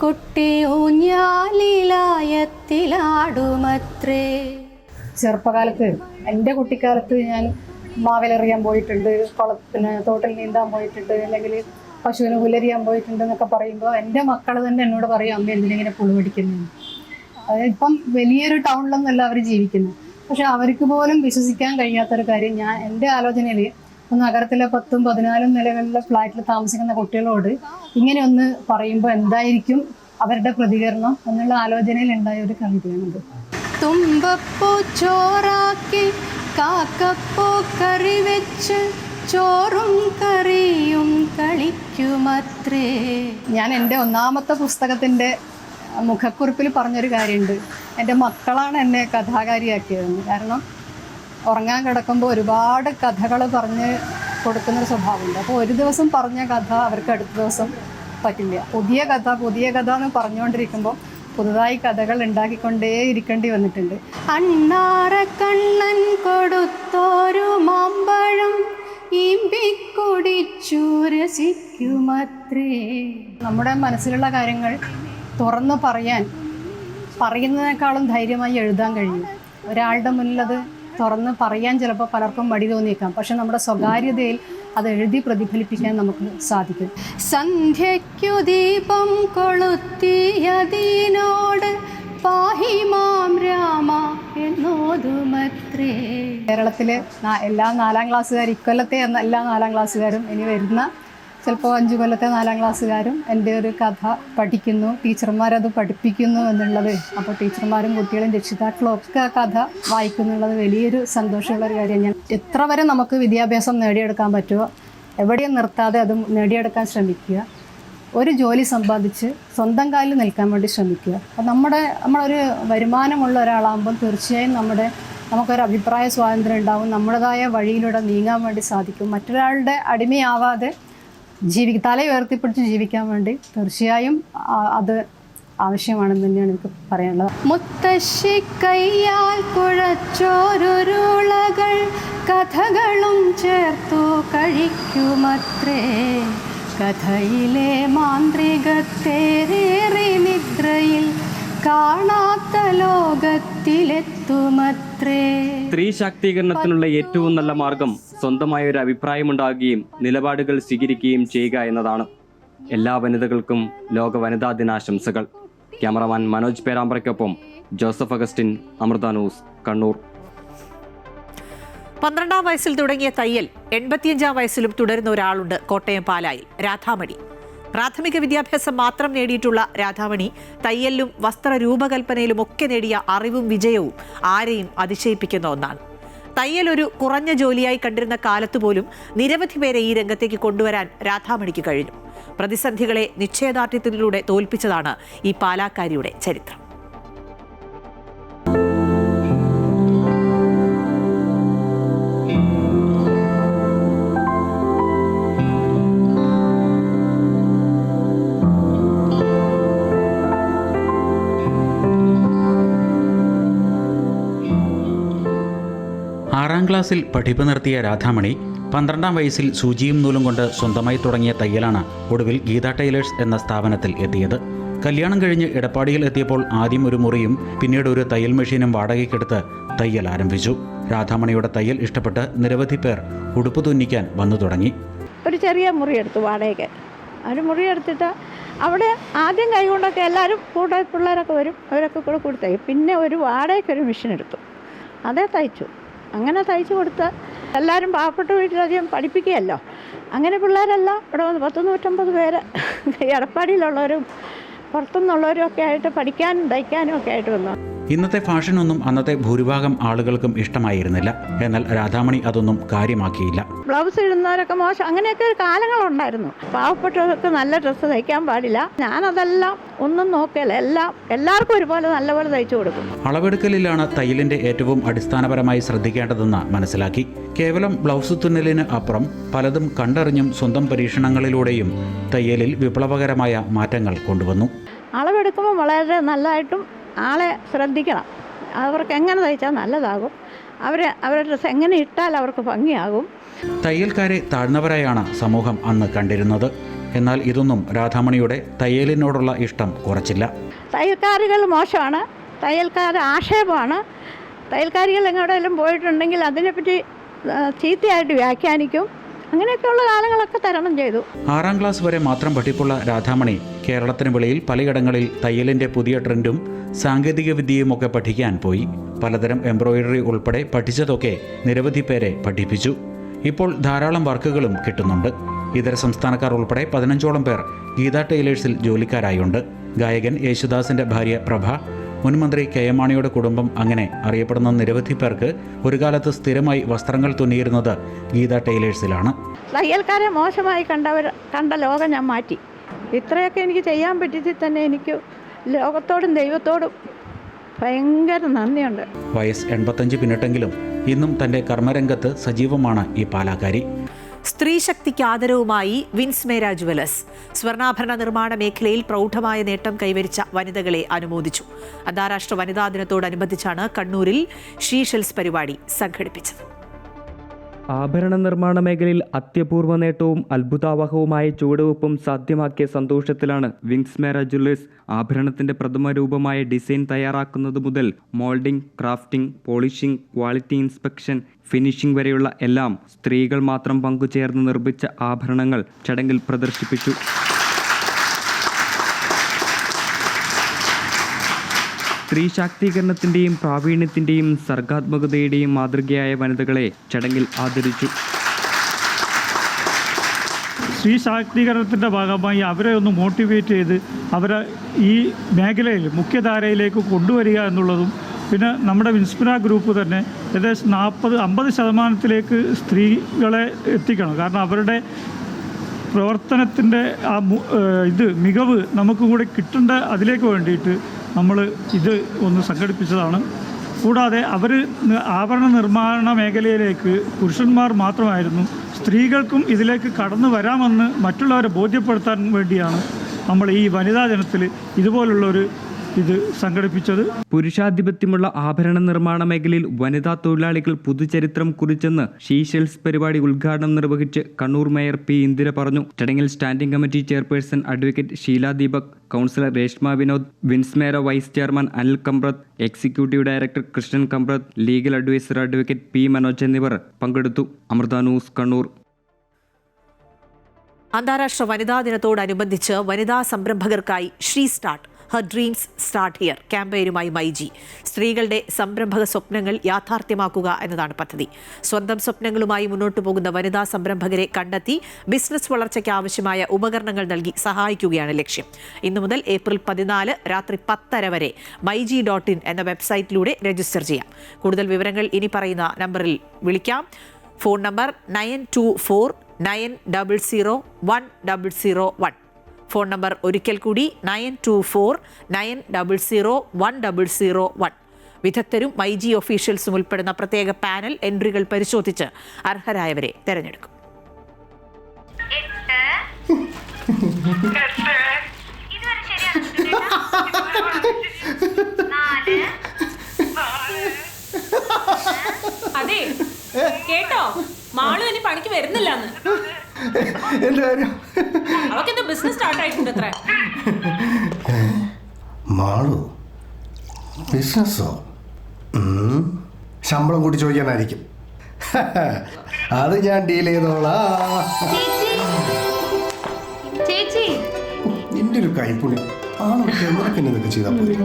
കുട്ടി ഊഞ്ഞാലിലായത്തിലാടുമത്രേ. ചെറുപ്പകാലത്ത് എൻ്റെ കുട്ടിക്കാലത്ത് ഞാൻ മാവിലെറിയാൻ പോയിട്ടുണ്ട്, തോട്ടിൽ നീന്താൻ പോയിട്ടുണ്ട്, അല്ലെങ്കിൽ പശുവിന് പുലരിയാൻ പോയിട്ടുണ്ട് എന്നൊക്കെ പറയുമ്പോൾ എൻ്റെ മക്കൾ തന്നെ എന്നോട് പറയും, അമ്മ എന്തിനെങ്ങനെ പുളി പിടിക്കുന്നു. അതായത് ഇപ്പം വലിയൊരു ടൗണിലൊന്നല്ല അവർ ജീവിക്കുന്നത്. പക്ഷെ അവർക്ക് പോലും വിശ്വസിക്കാൻ കഴിയാത്തൊരു കാര്യം, ഞാൻ എൻ്റെ ആലോചനയിൽ നഗരത്തിലെ 10ഉം 14ഉം നിലകളിലെ ഫ്ലാറ്റിൽ താമസിക്കുന്ന കുട്ടികളോട് ഇങ്ങനെ ഒന്ന് പറയുമ്പോൾ എന്തായിരിക്കും അവരുടെ പ്രതികരണം എന്നുള്ള ആലോചനയിൽ ഉണ്ടായ ഒരു കവിതയാണിത്. തുമ്പപ്പൂ ചോറാക്കി കാക്കപ്പൂ കറി വെച്ച് ചോറും കറിയും കളിക്കുമത്രേ. ഞാൻ എൻ്റെ 1ാമത്തെ പുസ്തകത്തിൻ്റെ മുഖക്കുറിപ്പിൽ പറഞ്ഞൊരു കാര്യമുണ്ട്, എൻ്റെ മക്കളാണ് എന്നെ കഥാകാരിയാക്കിയതെന്ന്. കാരണം ഉറങ്ങാൻ കിടക്കുമ്പോൾ ഒരുപാട് കഥകൾ പറഞ്ഞ് കൊടുക്കുന്നൊരു സ്വഭാവമുണ്ട്. അപ്പോൾ ഒരു ദിവസം പറഞ്ഞ കഥ അവർക്ക് അടുത്ത ദിവസം പറ്റില്ല. പുതിയ കഥ എന്ന് പറഞ്ഞുകൊണ്ടിരിക്കുമ്പോൾ പുതുതായി കഥകൾ ഉണ്ടാക്കിക്കൊണ്ടേ ഇരിക്കേണ്ടി വന്നിട്ടുണ്ട്. അണ്ണാറ കണ്ണൻ കൊടുത്തോരു മാമ്പഴം ഇമ്പിക്കുടിച്ചു രസിക്കുമത്രേ. നമ്മുടെ മനസ്സിലുള്ള കാര്യങ്ങൾ തുറന്നു പറയുന്നതിനേക്കാളും ധൈര്യമായി എഴുതാൻ കഴിയും. ഒരാളുടെ മുന്നിൽ അത് തുറന്ന് പറയാൻ ചിലപ്പോൾ പലർക്കും മടി തോന്നിയേക്കാം. പക്ഷെ നമ്മുടെ സ്വകാര്യതയിൽ അത് എഴുതി പ്രതിഫലിപ്പിക്കാൻ നമുക്ക് സാധിക്കും. സന്ധ്യയ്ക്കു ദീപം കൊളുത്തിയതിനോട് പാഹിമാം രാമ എന്നോതുമത്രേ. കേരളത്തിലെ എല്ലാ 4ാം ക്ലാസ്സുകാരും, ഇക്കൊല്ലത്തെ എല്ലാ 4ാം ക്ലാസ്സുകാരും, ഇനി വരുന്ന ചിലപ്പോൾ 5 കൊല്ലത്തെ 4ാം ക്ലാസ്സുകാരും എൻ്റെ ഒരു കഥ പഠിക്കുന്നു, ടീച്ചർമാരത് പഠിപ്പിക്കുന്നു എന്നുള്ളത്. അപ്പോൾ ടീച്ചർമാരും കുട്ടികളും രക്ഷിതാക്കളും ഒക്കെ ആ കഥ വായിക്കുന്നുള്ളത് വലിയൊരു സന്തോഷമുള്ളൊരു കാര്യമാണ്. ഞാൻ എത്ര വരെ നമുക്ക് വിദ്യാഭ്യാസം നേടിയെടുക്കാൻ പറ്റുമോ എവിടെയും നിർത്താതെ അത് നേടിയെടുക്കാൻ ശ്രമിക്കുക. ഒരു ജോലി സമ്പാദിച്ച് സ്വന്തം കാലിൽ നിൽക്കാൻ വേണ്ടി ശ്രമിക്കുക. അപ്പോൾ നമ്മളൊരു വരുമാനമുള്ള ഒരാളാകുമ്പോൾ തീർച്ചയായും നമുക്കൊരു അഭിപ്രായ സ്വാതന്ത്ര്യം ഉണ്ടാവും. നമ്മുടേതായ വഴിയിലൂടെ നീങ്ങാൻ വേണ്ടി സാധിക്കും. മറ്റൊരാളുടെ അടിമയാവാതെ തല ഉയർത്തിപ്പിടിച്ച് ജീവിക്കാൻ വേണ്ടി തീർച്ചയായും അത് ആവശ്യമാണെന്ന് തന്നെയാണ് എനിക്ക് പറയാനുള്ളത്. മുത്തശ്ശി കയ്യാൽ കുഴച്ചോരുരുളകൾ കഥകളും ചേർത്തു കഴിക്കുമത്രേ. കഥയിലെ മാന്ത്രികത്തേറേറി നിദ്രയിൽ കാണാത്ത ലോകത്തിലെത്തുമത്രേ. സ്ത്രീ ശാക്തീകരണത്തിനുള്ള ഏറ്റവും നല്ല മാർഗം സ്വന്തമായ ഒരു അഭിപ്രായമുണ്ടാകുകയും നിലപാടുകൾ സ്വീകരിക്കുകയും ചെയ്യുക എന്നതാണ്. എല്ലാ വനിതകൾക്കും ലോക വനിതാ ദിനാശംസകൾ. ക്യാമറമാൻ മനോജ് പേരാമ്പ്രയ്ക്കൊപ്പം Joseph Augustine, Amrita news, Kannur. 12ാം വയസ്സിൽ തുടങ്ങിയ തയ്യൽ 85ാം വയസ്സിലും തുടരുന്ന ഒരാളുണ്ട് കോട്ടയം പാലായിൽ. രാധാമണി. പ്രാഥമിക വിദ്യാഭ്യാസം മാത്രം നേടിയിട്ടുള്ള രാധാമണി തയ്യലിലും വസ്ത്രരൂപകൽപ്പനയിലും ഒക്കെ നേടിയ അറിവും വിജയവും ആരെയും അതിശയിപ്പിക്കുന്ന ഒന്നാണ്. തയ്യൽ ഒരു കുറഞ്ഞ ജോലിയായി കണ്ടിരുന്ന കാലത്തുപോലും നിരവധി പേരെ ഈ രംഗത്തേക്ക് കൊണ്ടുവരാൻ രാധാമണിക്ക് കഴിഞ്ഞു. പ്രതിസന്ധികളെ നിശ്ചയദാർഢ്യത്തിലൂടെ തോൽപ്പിച്ചതാണ് ഈ പാലാക്കാരിയുടെ ചരിത്രം. ആറാം ക്ലാസ്സിൽ പഠിപ്പ് നിർത്തിയ രാധാമണി 12ാം വയസ്സിൽ സൂചിയും നൂലും കൊണ്ട് സ്വന്തമായി തുടങ്ങിയ തയ്യലാണ് ഒടുവിൽ ഗീത ടൈലേഴ്സ് എന്ന സ്ഥാപനത്തിൽ എത്തിയത്. കല്യാണം കഴിഞ്ഞ് എടപ്പാടിയിൽ എത്തിയപ്പോൾ ആദ്യം ഒരു മുറിയും പിന്നീട് ഒരു തയ്യൽ മെഷീനും വാടകയ്ക്കെടുത്ത് തയ്യൽ ആരംഭിച്ചു. രാധാമണിയുടെ തയ്യൽ ഇഷ്ടപ്പെട്ട് നിരവധി പേർ ഉടുപ്പ് തുന്നിക്കാൻ വന്നു തുടങ്ങി. ഒരു ചെറിയ മുറിയെടുത്തു വാടകയ്ക്ക്. ഒരു മുറിയെടുത്തിട്ട് അവിടെ ആദ്യം കൈകൊണ്ടൊക്കെ എല്ലാവരും കൂടെ പിള്ളേരൊക്കെ വരും, അവരൊക്കെ കൂടെ കൂടി തയ്ക്കും. പിന്നെ ഒരു വാടകയ്ക്കൊരു മെഷീൻ എടുത്തു, അതേ തയ്ച്ചു. അങ്ങനെ തയ്ച്ചു കൊടുത്ത് എല്ലാവരും പാവപ്പെട്ട വീട്ടിലധികം പഠിപ്പിക്കുകയല്ലോ. അങ്ങനെ പിള്ളേരെല്ലാം ഇവിടെ വന്ന് 150 പേര് എടപ്പാടിയിലുള്ളവരും പുറത്തുനിന്നുള്ളവരും ഒക്കെ ആയിട്ട് പഠിക്കാനും തയ്ക്കാനും ഒക്കെ ആയിട്ട് വന്നു. ഇന്നത്തെ ഫാഷനൊന്നും അന്നത്തെ ഭൂരിഭാഗം ആളുകൾക്കും ഇഷ്ടമായിരുന്നില്ല. എന്നാൽ രാധാമണി അതൊന്നും കാര്യമാക്കിയില്ല. ബ്ലൗസ് ഇടുന്നവരൊക്കെ മോശം, അങ്ങനെയൊക്കെ ഒരു കാലങ്ങളുണ്ടായിരുന്നു. പാവപ്പെട്ടവർക്ക് നല്ല ഡ്രസ്സ് തയ്ക്കാൻ പാടില്ല. ഞാനതെല്ലാം ഒന്നും നോക്കില്ല, എല്ലാവർക്കും ഒരുപോലെ നല്ലപോലെ തയ്ച്ചു കൊടുക്കും. അളവെടുക്കലിലാണ് തയ്യലിന്റെ ഏറ്റവും അടിസ്ഥാനപരമായി ശ്രദ്ധിക്കേണ്ടതെന്ന് മനസ്സിലാക്കി. കേവലം ബ്ലൗസ് തുന്നലിന് അപ്പുറം പലതും കണ്ടറിഞ്ഞും സ്വന്തം പരീക്ഷണങ്ങളിലൂടെയും തയ്യലിൽ വിപ്ലവകരമായ മാറ്റങ്ങൾ കൊണ്ടുവന്നു. അളവെടുക്കുമ്പോൾ വളരെ നല്ലതായിട്ടും ആളെ ശ്രദ്ധിക്കണം. അവർക്ക് എങ്ങനെ തയ്ച്ചാൽ നല്ലതാകും, അവരുടെ ഡ്രസ്സ് എങ്ങനെ ഇട്ടാൽ അവർക്ക് ഭംഗിയാകും. തയ്യൽക്കാരെ താഴ്ന്നവരായാണ് സമൂഹം അന്ന് കണ്ടിരുന്നത്. എന്നാൽ ഇതൊന്നും രാധാമണിയുടെ തയ്യലിനോടുള്ള ഇഷ്ടം കുറച്ചില്ല. തയ്യൽക്കാരികൾ മോശമാണ്, തയ്യൽക്കാർ ആക്ഷേപമാണ്. തയ്യൽക്കാരികൾ എങ്ങോട്ടെങ്കിലും പോയിട്ടുണ്ടെങ്കിൽ അതിനെപ്പറ്റി ചീത്തയായിട്ട് വ്യാഖ്യാനിക്കും. അങ്ങനെയൊക്കെയുള്ള കാലങ്ങളൊക്കെ തരണം ചെയ്തു. 6ാം ക്ലാസ് വരെ മാത്രം പഠിപ്പുള്ള രാധാമണി കേരളത്തിന് വെളിയിൽ പലയിടങ്ങളിൽ തയ്യലിൻ്റെ പുതിയ ട്രെൻഡും സാങ്കേതിക വിദ്യയുമൊക്കെ പഠിക്കാൻ പോയി. പലതരം എംബ്രോയിഡറി ഉൾപ്പെടെ പഠിച്ചതൊക്കെ നിരവധി പേരെ പഠിപ്പിച്ചു. ഇപ്പോൾ ധാരാളം വർക്കുകളും കിട്ടുന്നുണ്ട്. ഇതര സംസ്ഥാനക്കാർ ഉൾപ്പെടെ 15ഓളം പേർ ഗീത ടൈലേഴ്സിൽ ജോലിക്കാരായുണ്ട്. ഗായകൻ യേശുദാസിൻ്റെ ഭാര്യ പ്രഭ, മുൻമന്ത്രി കെ എം മാണിയുടെ കുടുംബം, അങ്ങനെ അറിയപ്പെടുന്ന നിരവധി പേർക്ക് ഒരു കാലത്ത് സ്ഥിരമായി വസ്ത്രങ്ങൾ തുന്നിയിരുന്നത് ഗീത ടൈലേഴ്സിലാണ്. തയ്യൽക്കാരെ മോശമായി കണ്ട ലോകം ഞാൻ മാറ്റി. ഇത്രയൊക്കെ എനിക്ക് ചെയ്യാൻ പറ്റിയതിൽ തന്നെ എനിക്ക് ലോകത്തോടും ദൈവത്തോടും ഭയങ്കര നന്ദിയുണ്ട്. വയസ്സ് 85 പിന്നിട്ടെങ്കിലും ഇന്നും തൻ്റെ കർമ്മരംഗത്ത് സജീവമാണ് ഈ പാലാക്കാരി. സ്ത്രീ ശക്തിക്ക് ആദരവുമായി വിൻസ്മേര ജുവലേഴ്സ്. സ്വർണ്ണാഭരണ നിർമ്മാണ മേഖലയിൽ പ്രൗഢമായ നേട്ടം കൈവരിച്ച വനിതകളെ അനുമോദിച്ചു. അന്താരാഷ്ട്ര വനിതാ ദിനത്തോടനുബന്ധിച്ചാണ് കണ്ണൂരിൽ ഷീഷെൽസ് പരിപാടി സംഘടിപ്പിച്ചത്. ആഭരണ നിർമ്മാണ മേഖലയിൽ അത്യപൂർവ നേട്ടവും അത്ഭുതാവഹവുമായ ചുവടുവെപ്പും സാധ്യമാക്കിയ സന്തോഷത്തിലാണ് വിൻസ്മേര ജുവലേഴ്സ്. ആഭരണത്തിന്റെ പ്രഥമ രൂപമായ ഡിസൈൻ തയ്യാറാക്കുന്നത് മുതൽ moulding, crafting, polishing, quality inspection, finishing വരെയുള്ള എല്ലാം സ്ത്രീകൾ മാത്രം പങ്കുചേർന്ന് നിർമ്മിച്ച ആഭരണങ്ങൾ ചടങ്ങിൽ പ്രദർശിപ്പിച്ചു. സ്ത്രീ ശാക്തീകരണത്തിന്റെയും പ്രാവീണ്യത്തിന്റെയും സർഗാത്മകതയുടെയും മാതൃകയായ വനിതകളെ ചടങ്ങിൽ ആദരിച്ചു. സ്ത്രീ ശാക്തീകരണത്തിൻ്റെ ഭാഗമായി അവരെ ഒന്ന് മോട്ടിവേറ്റ് ചെയ്ത് അവരെ ഈ മേഖലയിൽ മുഖ്യധാരയിലേക്ക് കൊണ്ടുവരിക എന്നുള്ളതും, പിന്നെ നമ്മുടെ വിൻസ്മേര ഗ്രൂപ്പ് തന്നെ ഏകദേശം 40-50% സ്ത്രീകളെ എത്തിക്കണം. കാരണം അവരുടെ പ്രവർത്തനത്തിൻ്റെ ആ മികവ് നമുക്ക് കൂടി കിട്ടേണ്ട അതിലേക്ക് വേണ്ടിയിട്ട് നമ്മൾ ഇത് ഒന്ന് സംഘടിപ്പിച്ചതാണ്. കൂടാതെ അവർ ആഭരണ നിർമ്മാണ മേഖലയിലേക്ക് പുരുഷന്മാർ മാത്രമായിരുന്നു, സ്ത്രീകൾക്കും ഇതിലേക്ക് കടന്നു വരാമെന്ന് മറ്റുള്ളവരെ ബോധ്യപ്പെടുത്താൻ വേണ്ടിയാണ് നമ്മൾ ഈ വനിതാ ദിനത്തിൽ ഇതുപോലുള്ളൊരു ഇത് സംഘടിപ്പിച്ചത്. പുരുഷാധിപത്യമുള്ള ആഭരണ നിർമ്മാണ മേഖലയിൽ വനിതാ തൊഴിലാളികൾ പുതുചരിത്രം കുറിച്ചെന്ന് ഷീഷെൽസ് പരിപാടി ഉദ്ഘാടനം നിർവഹിച്ച് കണ്ണൂർ മേയർ പി. ഇന്ദിര പറഞ്ഞു. ചടങ്ങിൽ standing committee chairperson advocate Sheela Deepak, councillor Reshma Vinod, Vinsmera vice chairman Anil Kambrath, executive director Krishnan Kambrath, legal adviser advocate P. Manoj എന്നിവർ പങ്കെടുത്തു. അമൃത ന്യൂസ്, കണ്ണൂർ. അന്താരാഷ്ട്ര വനിതാ ദിനത്തോടനുബന്ധിച്ച് വനിതാ സംരംഭകർക്കായി she start her dreams start here ക്യാമ്പയിനുമായി മൈജി. സ്ത്രീകളുടെ സംരംഭക സ്വപ്നങ്ങൾ യാഥാർത്ഥ്യമാക്കുക എന്നതാണ് പദ്ധതി. സ്വന്തം സ്വപ്നങ്ങളുമായി മുന്നോട്ടു പോകുന്ന വനിതാ സംരംഭകരെ കണ്ടെത്തി ബിസിനസ് വളർച്ചയ്ക്ക് ആവശ്യമായ ഉപകരണങ്ങൾ നൽകി സഹായിക്കുകയാണ് ലക്ഷ്യം. ഇന്നു മുതൽ ഏപ്രിൽ 14 രാത്രി 10:30 വരെ myji.in എന്ന വെബ്സൈറ്റിലൂടെ രജിസ്റ്റർ ചെയ്യാം. കൂടുതൽ വിവരങ്ങൾ ഇനി പറയുന്ന നമ്പറിൽ വിളിക്കാം. Phone number 9249001001. ഫോൺ നമ്പർ ഒരിക്കൽ കൂടി 9249001001. വിദഗ്ധരും മൈജി ഒഫീഷ്യൽസും ഉൾപ്പെടുന്ന പ്രത്യേക പാനൽ എൻട്രികൾ പരിശോധിച്ച് അർഹരായവരെ തെരഞ്ഞെടുക്കും. അതെ കേട്ടോ, മാളു ഇനി പണിക്ക് വരുന്നില്ലെന്ന്. അവക്കെന്താ ബിസിനസ് സ്റ്റാർട്ട് ആയിട്ടുണ്ട് അത്ര. മാളു ബിസിനസ്സോ? ശമ്പളം കൂട്ടി ചോദിക്കാനായിരിക്കും. അത് ഞാൻ ഡീൽ ചെയ്തോളാം. നിന്റെ ഒരു കൈപ്പുണി ആളൊക്കെ ചെയ്താൽ പോയി.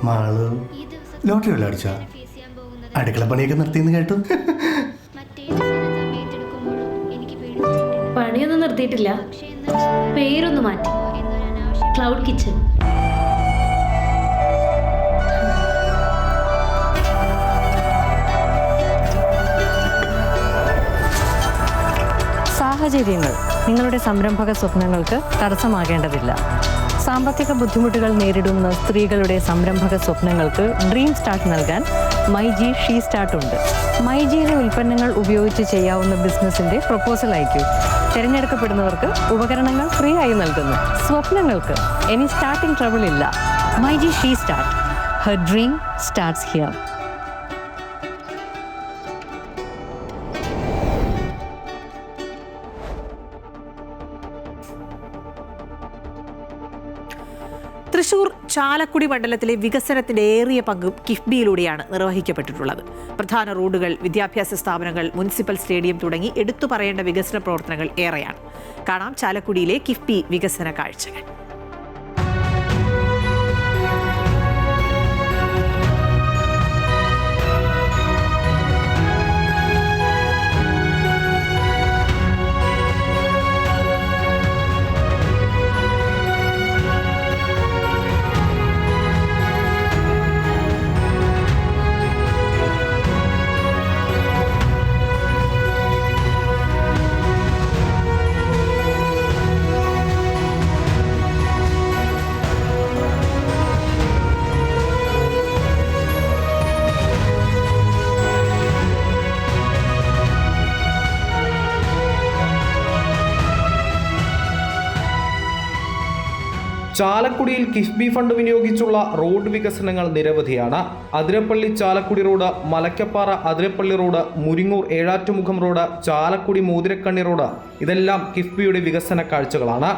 മാളു ലോട്ടറി വല്ല അടിച്ചാ? അടുക്കള പണിയൊക്കെ നിർത്തിയെന്ന് കേട്ടു. പണിയൊന്നും നിർത്തിയിട്ടില്ല, പേരൊന്ന് മാറ്റി. Cloud kitchen. സാഹചര്യങ്ങൾ നിങ്ങളുടെ സംരംഭക സ്വപ്നങ്ങൾക്ക് തടസ്സമാകേണ്ടതില്ല. സാമ്പത്തിക ബുദ്ധിമുട്ടുകൾ നേരിടുന്ന സ്ത്രീകളുടെ സംരംഭക സ്വപ്നങ്ങൾക്ക് ഡ്രീം സ്റ്റാർട്ട് നൽകാൻ മൈജി ഷീ സ്റ്റാർട്ട് ഉണ്ട്. മൈജിയിലെ ഉൽപ്പന്നങ്ങൾ ഉപയോഗിച്ച് ചെയ്യാവുന്ന ബിസിനസിന്റെ പ്രപ്പോസൽ അയക്കൂ. തിരഞ്ഞെടുക്കപ്പെടുന്നവർക്ക് ഉപകരണങ്ങൾ ഫ്രീ ആയി നൽകുന്നു. സ്വപ്നങ്ങൾക്ക് ഇനി സ്റ്റാർട്ടിംഗ് ട്രബിൾ ഇല്ല. MyG she start. Har dream starts here. Thrissur Chalakudy മണ്ഡലത്തിലെ വികസനത്തിന്റെ ഏറിയ പങ്കും കിഫ്ബിയിലൂടെയാണ് നിർവഹിക്കപ്പെട്ടിട്ടുള്ളത്. പ്രധാന റോഡുകൾ, വിദ്യാഭ്യാസ സ്ഥാപനങ്ങൾ, മുനിസിപ്പൽ സ്റ്റേഡിയം തുടങ്ങി എടുത്തു പറയേണ്ട വികസന പ്രവർത്തനങ്ങൾ ഏറെയാണ്. കാണാം ചാലക്കുടിയിലെ കിഫ്ബി വികസന കാഴ്ചകൾ. ചാലക്കുടിയിൽ കിഫ്ബി ഫണ്ട് വിനിയോഗിച്ചുള്ള റോഡ് വികസനങ്ങൾ നിരവധിയാണ്. Athirappilly Chalakudy road, Malakkappara Athirappilly road, Muringoor Ezhattumukham road, Chalakudy Mothirakkanni road ഇതെല്ലാം കിഫ്ബിയുടെ വികസന കാഴ്ചകളാണ്.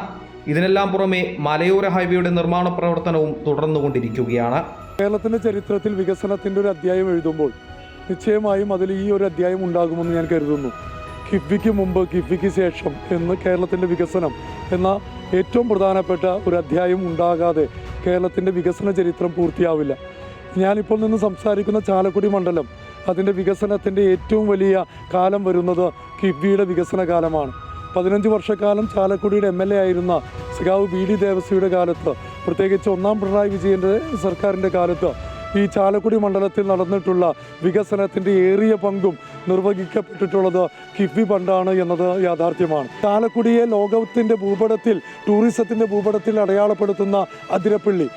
ഇതിനെല്ലാം പുറമെ മലയോര ഹൈവേയുടെ നിർമ്മാണ പ്രവർത്തനവും തുടർന്നുകൊണ്ടിരിക്കുകയാണ്. കേരളത്തിൻ്റെ ചരിത്രത്തിൽ വികസനത്തിൻ്റെ ഒരു അധ്യായം എഴുതുമ്പോൾ നിശ്ചയമായും അതിൽ ഈ ഒരു അധ്യായം ഉണ്ടാകുമെന്ന് ഞാൻ കരുതുന്നു. കിഫ്ബിക്ക് മുമ്പ്, കിഫ്ബിക്ക് ശേഷം എന്ന് കേരളത്തിൻ്റെ വികസനം എന്ന ഏറ്റവും പ്രധാനപ്പെട്ട ഒരു അധ്യായം ഉണ്ടാകാതെ കേരളത്തിൻ്റെ വികസന ചരിത്രം പൂർത്തിയാവില്ല. ഞാനിപ്പോൾ നിന്ന് സംസാരിക്കുന്ന ചാലക്കുടി മണ്ഡലം അതിൻ്റെ വികസനത്തിൻ്റെ ഏറ്റവും വലിയ കാലം വരുന്നത് കിഫ്ബിയുടെ വികസന കാലമാണ്. 15 വർഷക്കാലം ചാലക്കുടിയുടെ MLA ആയിരുന്ന സഖാവ് BD ദേവസ്വയുടെ കാലത്ത്, പ്രത്യേകിച്ച് ഒന്നാം പിണറായി വിജയൻ്റെ സർക്കാരിൻ്റെ കാലത്ത് ഈ ചാലക്കുടി മണ്ഡലത്തിൽ നടന്നിട്ടുള്ള വികസനത്തിൻ്റെ ഏറിയ പങ്കും നിർവഹിക്കപ്പെട്ടിട്ടുള്ളത് കിഫ്ബി ഫണ്ടാണ് എന്നത് യാഥാർത്ഥ്യമാണ്. ചാലക്കുടിയെ ലോകത്തിൻ്റെ ഭൂപടത്തിൽ, ടൂറിസത്തിൻ്റെ ഭൂപടത്തിൽ അടയാളപ്പെടുത്തുന്ന അതിരപ്പള്ളി,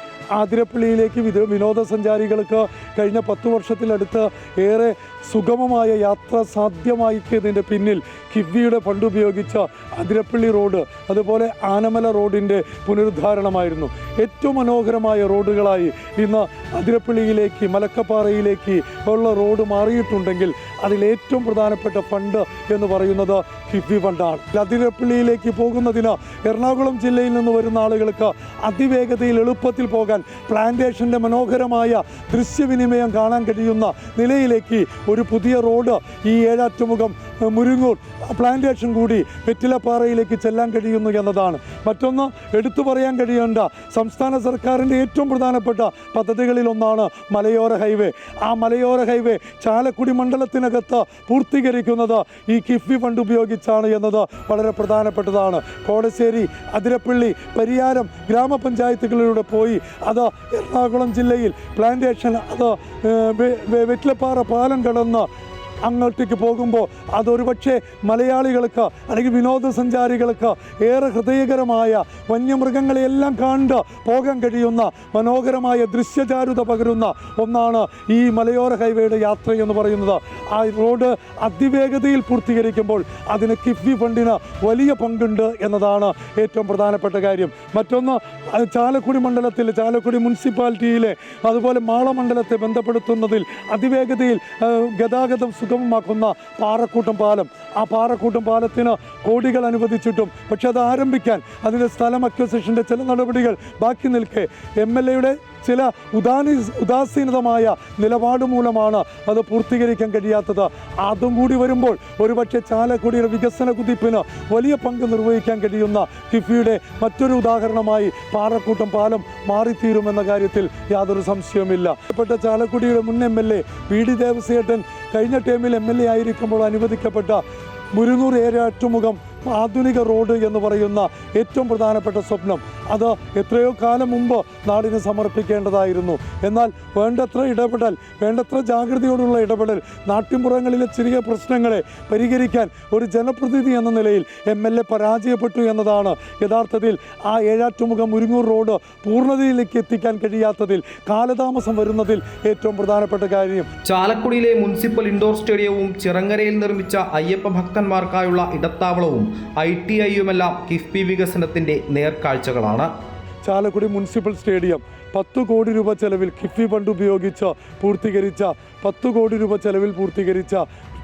അതിരപ്പള്ളിയിലേക്ക് വിനോദസഞ്ചാരികൾക്ക് കഴിഞ്ഞ 10 വർഷത്തിലടുത്ത് ഏറെ സുഗമമായ യാത്ര സാധ്യമാക്കിയതിൻ്റെ പിന്നിൽ കിഫ്ബിയുടെ ഫണ്ട് ഉപയോഗിച്ച അതിരപ്പള്ളി റോഡ്, അതുപോലെ ആനമല റോഡിൻ്റെ പുനരുദ്ധാരണമായിരുന്നു. ഏറ്റവും മനോഹരമായ റോഡുകളായി ഇന്ന് അതിരപ്പള്ളിയിലേക്ക്, മലക്കപ്പാറയിലേക്ക് ഉള്ള റോഡ് മാറിയിട്ടുണ്ടെങ്കിൽ അതിലേറ്റവും പ്രധാനപ്പെട്ട ഫണ്ട് എന്ന് പറയുന്നത് കിഫ്ബി ഫണ്ടാണ്. അതിരപ്പള്ളിയിലേക്ക് പോകുന്നതിന് എറണാകുളം ജില്ലയിൽ നിന്ന് വരുന്ന ആളുകൾക്ക് അതിവേഗതയിൽ എളുപ്പത്തിൽ പോകാൻ പ്ലാന്റേഷൻ്റെ മനോഹരമായ ദൃശ്യവിനിമയം കാണാൻ കഴിയുന്ന നിലയിലേക്ക് ഒരു പുതിയ റോഡ് ഈ ഏഴാറ്റുമുഖം മുരിങ്ങൂർ പ്ലാന്റേഷൻ കൂടി വെറ്റിലപ്പാറയിലേക്ക് ചെല്ലാൻ കഴിയുന്നു എന്നതാണ്. മറ്റൊന്ന് എടുത്തു പറയാൻ കഴിയേണ്ട സംസ്ഥാന സർക്കാരിൻ്റെ ഏറ്റവും പ്രധാനപ്പെട്ട പദ്ധതികളിലൊന്നാണ് മലയോര ഹൈവേ. ആ മലയോര ഹൈവേ ചാലക്കുടി മണ്ഡലത്തിനകത്ത് പൂർത്തീകരിക്കുന്നത് ഈ കിഫ്ബി ഫണ്ട് ഉപയോഗിച്ചാണ് എന്നത് വളരെ പ്രധാനപ്പെട്ടതാണ്. കോടശ്ശേരി, അതിരപ്പള്ളി, പരിയാരം ഗ്രാമപഞ്ചായത്തുകളിലൂടെ പോയി അത് എറണാകുളം ജില്ലയിൽ പ്ലാന്റേഷൻ, അത് വെറ്റിലപ്പാറ പാലം കടന്ന് അങ്ങോട്ടേക്ക് പോകുമ്പോൾ അതൊരുപക്ഷെ മലയാളികൾക്ക് അല്ലെങ്കിൽ വിനോദസഞ്ചാരികൾക്ക് ഏറെ ഹൃദയകരമായ വന്യമൃഗങ്ങളെയെല്ലാം കണ്ട് പോകാൻ കഴിയുന്ന മനോഹരമായ ദൃശ്യചാരുത പകരുന്ന ഒന്നാണ് ഈ മലയോര ഹൈവേയുടെ യാത്ര എന്ന് പറയുന്നത്. ആ റോഡ് അതിവേഗതയിൽ പൂർത്തീകരിക്കുമ്പോൾ അതിന് കിഫ്ബി ഫണ്ടിന് വലിയ പങ്കുണ്ട് എന്നതാണ് ഏറ്റവും പ്രധാനപ്പെട്ട കാര്യം. മറ്റൊന്ന്, ചാലക്കുടി മണ്ഡലത്തിൽ, ചാലക്കുടി മുനിസിപ്പാലിറ്റിയിലെ അതുപോലെ മാളമണ്ഡലത്തെ ബന്ധപ്പെടുത്തുന്നതിൽ അതിവേഗതയിൽ ഗതാഗതം സുഗമമാക്കുന്ന പാറക്കൂട്ടം പാലം. ആ പാറക്കൂട്ടം പാലത്തിന് കോടികൾ അനുവദിച്ചിട്ടും പക്ഷെ അത് ആരംഭിക്കാൻ അതിൻ്റെ സ്ഥലം അക്വസിഷൻ്റെ ചില നടപടികൾ ബാക്കി നിൽക്കെ MLAയുടെ ചില ഉദാസീനതമായ നിലപാട് മൂലമാണ് അത് പൂർത്തീകരിക്കാൻ കഴിയാത്തത്. അതും കൂടി വരുമ്പോൾ ഒരുപക്ഷെ ചാലക്കുടിയുടെ വികസന കുതിപ്പിന് വലിയ പങ്ക് നിർവഹിക്കാൻ കഴിയുന്ന കിഫ്ബിയുടെ മറ്റൊരു ഉദാഹരണമായി പാറക്കൂട്ടം പാലം മാറിത്തീരുമെന്ന കാര്യത്തിൽ യാതൊരു സംശയവുമില്ല. പ്പെട്ട ചാലക്കുടിയുടെ മുൻ MLA BD ദേവസ്വേട്ടൻ കഴിഞ്ഞ ടേമിൽ MLA ആയിരിക്കുമ്പോൾ അനുവദിക്കപ്പെട്ട മുരിങ്ങൂർ ഏഴാറ്റുമുഖം ആധുനിക റോഡ് എന്ന് പറയുന്ന ഏറ്റവും പ്രധാനപ്പെട്ട സ്വപ്നം, അത് എത്രയോ കാലം മുമ്പ് നാടിന് സമർപ്പിക്കേണ്ടതായിരുന്നു. എന്നാൽ വേണ്ടത്ര ഇടപെടൽ, വേണ്ടത്ര ജാഗ്രതയോടുള്ള ഇടപെടൽ, നാട്ടിൻപുറങ്ങളിലെ ചെറിയ പ്രശ്നങ്ങളെ പരിഹരിക്കാൻ ഒരു ജനപ്രതിനിധി എന്ന നിലയിൽ MLA പരാജയപ്പെട്ടു എന്നതാണ് യഥാർത്ഥത്തിൽ ആ ഏഴാറ്റുമുഖം മുരിങ്ങൂർ റോഡ് പൂർണ്ണതയിലേക്ക് എത്തിക്കാൻ കഴിയാത്തതിൽ, കാലതാമസം വരുന്നതിൽ ഏറ്റവും പ്രധാനപ്പെട്ട കാര്യം. ചാലക്കുടിയിലെ മുനിസിപ്പൽ ഇൻഡോർ സ്റ്റേഡിയവും ചിറങ്ങരയിൽ നിർമ്മിച്ച അയ്യപ്പ ഭക്തന്മാർക്കായുള്ള ഇടത്താവളവും ITIയുമെല്ലാം കിഫ്ബി വികസനത്തിന്റെ നേർക്കാഴ്ചകളാണ്. ചാലക്കുടി മുനിസിപ്പൽ സ്റ്റേഡിയം 10 കോടി രൂപ ചെലവിൽ കിഫ്ബി ഫണ്ട് ഉപയോഗിച്ച് പൂർത്തീകരിച്ച 10 കോടി രൂപ ചെലവിൽ പൂർത്തീകരിച്ച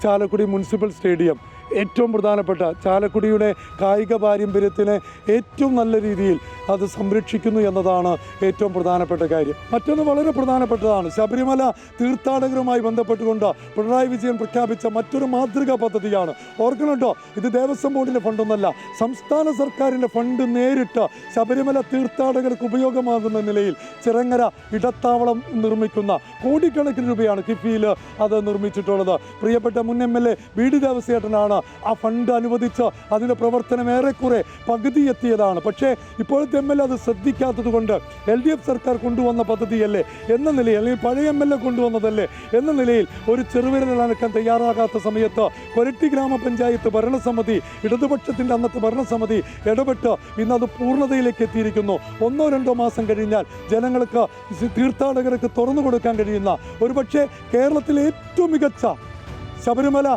ചാലക്കുടി മുനിസിപ്പൽ സ്റ്റേഡിയം ഏറ്റവും പ്രധാനപ്പെട്ട ചാലക്കുടിയുടെ കായിക പാരമ്പര്യത്തിനെ ഏറ്റവും നല്ല രീതിയിൽ അത് സംരക്ഷിക്കുന്നു എന്നതാണ് ഏറ്റവും പ്രധാനപ്പെട്ട കാര്യം. മറ്റൊന്ന് വളരെ പ്രധാനപ്പെട്ടതാണ്, ശബരിമല തീർത്ഥാടകരുമായി ബന്ധപ്പെട്ടുകൊണ്ട് പിണറായി വിജയൻ പ്രഖ്യാപിച്ച മറ്റൊരു മാതൃകാ പദ്ധതിയാണ്. ഓർക്കണട്ടോ, ഇത് ദേവസ്വം ബോർഡിൻ്റെ ഫണ്ടൊന്നല്ല, സംസ്ഥാന സർക്കാരിൻ്റെ ഫണ്ട് നേരിട്ട് ശബരിമല തീർത്ഥാടകർക്ക് ഉപയോഗമാകുന്ന നിലയിൽ ചിറങ്ങര ഇടത്താവളം നിർമ്മിക്കുന്ന കോടിക്കണക്കിന് രൂപയാണ് കിഫ്ബിയിൽ അത് നിർമ്മിച്ചിട്ടുള്ളത്. പ്രിയപ്പെട്ട മുൻ MLA BD ദേവസ്വേട്ടനാണ് ആ ഫണ്ട് അനുവദിച്ച് അതിൻ്റെ പ്രവർത്തനം ഏറെക്കുറെ പകുതി എത്തിയതാണ്. പക്ഷേ ഇപ്പോഴത്തെ MLA അത് ശ്രദ്ധിക്കാത്തത് കൊണ്ട് LDF സർക്കാർ കൊണ്ടുവന്ന പദ്ധതിയല്ലേ എന്ന നിലയിൽ, അല്ലെങ്കിൽ പഴയ MLA കൊണ്ടുവന്നതല്ലേ എന്ന നിലയിൽ ഒരു ചെറുവിരൽ അനക്കാൻ തയ്യാറാകാത്ത സമയത്ത് കൊരട്ടി ഗ്രാമപഞ്ചായത്ത് ഭരണസമിതി, ഇടതുപക്ഷത്തിൻ്റെ അന്നത്തെ ഭരണസമിതി ഇടപെട്ട് ഇന്നത് പൂർണ്ണതയിലേക്ക് എത്തിയിരിക്കുന്നു. 1-2 മാസം കഴിഞ്ഞാൽ ജനങ്ങൾക്ക്, തീർത്ഥാടകർക്ക് തുറന്നു കൊടുക്കാൻ കഴിയുന്ന ഒരുപക്ഷെ കേരളത്തിലെ ഏറ്റവും മികച്ച ശബരിമല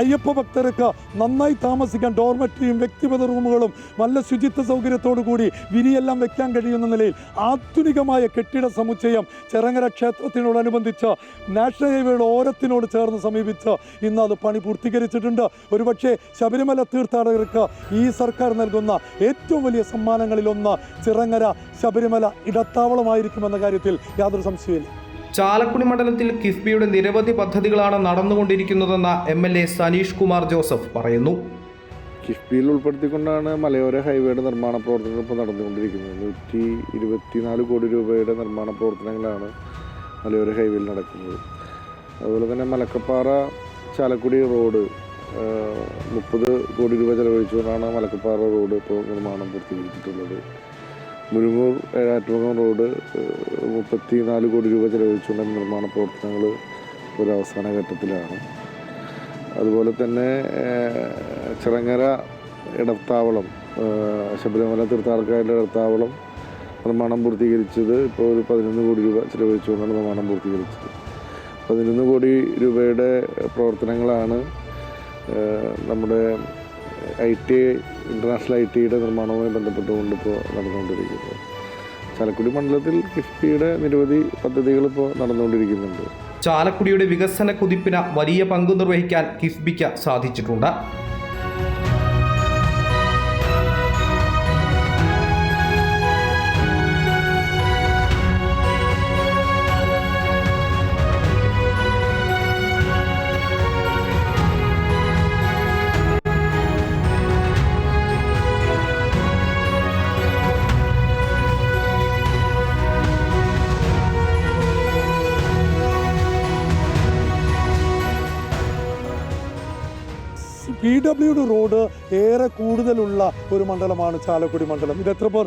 അയ്യപ്പ ഭക്തർക്ക് നന്നായി താമസിക്കാൻ ഡോർമെറ്ററിയും വ്യക്തിഗത റൂമുകളും നല്ല ശുചിത്വ സൗകര്യത്തോടു കൂടി വിരിയെല്ലാം വെക്കാൻ കഴിയുന്ന നിലയിൽ ആധുനികമായ കെട്ടിട സമുച്ചയം ചെറങ്ങര ക്ഷേത്രത്തിനോടനുബന്ധിച്ച് നാഷണൽ ഹൈവേയുടെ ഓരത്തിനോട് ചേർന്ന് സമീപിച്ച് ഇന്ന് അത് പണി പൂർത്തീകരിച്ചിട്ടുണ്ട്. ഒരുപക്ഷെ ശബരിമല തീർത്ഥാടകർക്ക് ഈ സർക്കാർ നൽകുന്ന ഏറ്റവും വലിയ സമ്മാനങ്ങളിലൊന്ന് ചിറങ്ങര ശബരിമല ഇടത്താവളമായിരിക്കുമെന്ന കാര്യത്തിൽ യാതൊരു സംശയമില്ല. ചാലക്കുടി മണ്ഡലത്തിൽ കിഫ്ബിയുടെ നിരവധി പദ്ധതികളാണ് നടന്നുകൊണ്ടിരിക്കുന്നതെന്ന് MLA സനീഷ് കുമാർ ജോസഫ് പറയുന്നു. കിഫ്ബിയിൽ ഉൾപ്പെടുത്തിക്കൊണ്ടാണ് മലയോര ഹൈവേയുടെ നിർമ്മാണ പ്രവർത്തനങ്ങൾ ഇപ്പോൾ നടന്നുകൊണ്ടിരിക്കുന്നത്. 124 കോടി രൂപയുടെ നിർമ്മാണ പ്രവർത്തനങ്ങളാണ് മലയോര ഹൈവേയിൽ നടക്കുന്നത്. അതുപോലെ തന്നെ മലക്കപ്പാറ ചാലക്കുടി റോഡ് 30 കോടി രൂപ ചെലവഴിച്ചുകൊണ്ടാണ് മലക്കപ്പാറ റോഡ് ഇപ്പോൾ നിർമ്മാണം പൂർത്തീകരിച്ചിട്ടുള്ളത്. മുരുങ്ങൂർ ഏഴാറ്റുമുഖം റോഡ് 34 കോടി രൂപ ചെലവഴിച്ചുകൊണ്ട് നിർമ്മാണ പ്രവർത്തനങ്ങൾ ഒരു അവസാന ഘട്ടത്തിലാണ്. അതുപോലെ തന്നെ ചിറങ്ങര ഇടത്താവളം ശബരിമല തീർത്ഥാടകരുടെ ഇടത്താവളം നിർമ്മാണം പൂർത്തീകരിച്ചത് ഇപ്പോൾ ഒരു 11 കോടി രൂപ ചെലവഴിച്ചുകൊണ്ടാണ് നിർമ്മാണം പൂർത്തീകരിച്ചത്. 11 കോടി രൂപയുടെ പ്രവർത്തനങ്ങളാണ് നമ്മുടെ ഇൻ്റർനാഷണൽ ITയുടെ നിർമ്മാണവുമായി ബന്ധപ്പെട്ടുകൊണ്ട് ഇപ്പോൾ നടന്നുകൊണ്ടിരിക്കുന്നത്. ചാലക്കുടി മണ്ഡലത്തിൽ കിഫ്ബിയുടെ നിരവധി പദ്ധതികൾ ഇപ്പോൾ നടന്നുകൊണ്ടിരിക്കുന്നുണ്ട്. ചാലക്കുടിയുടെ വികസന കുതിപ്പിന് വലിയ പങ്ക് നിർവഹിക്കാൻ കിഫ്ബിക്ക് സാധിച്ചിട്ടുണ്ട്. PWD റോഡ് ഏറെ കൂടുതലുള്ള ഒരു മണ്ഡലമാണ് ചാലക്കുടി മണ്ഡലം. ഇത് എത്ര പേർ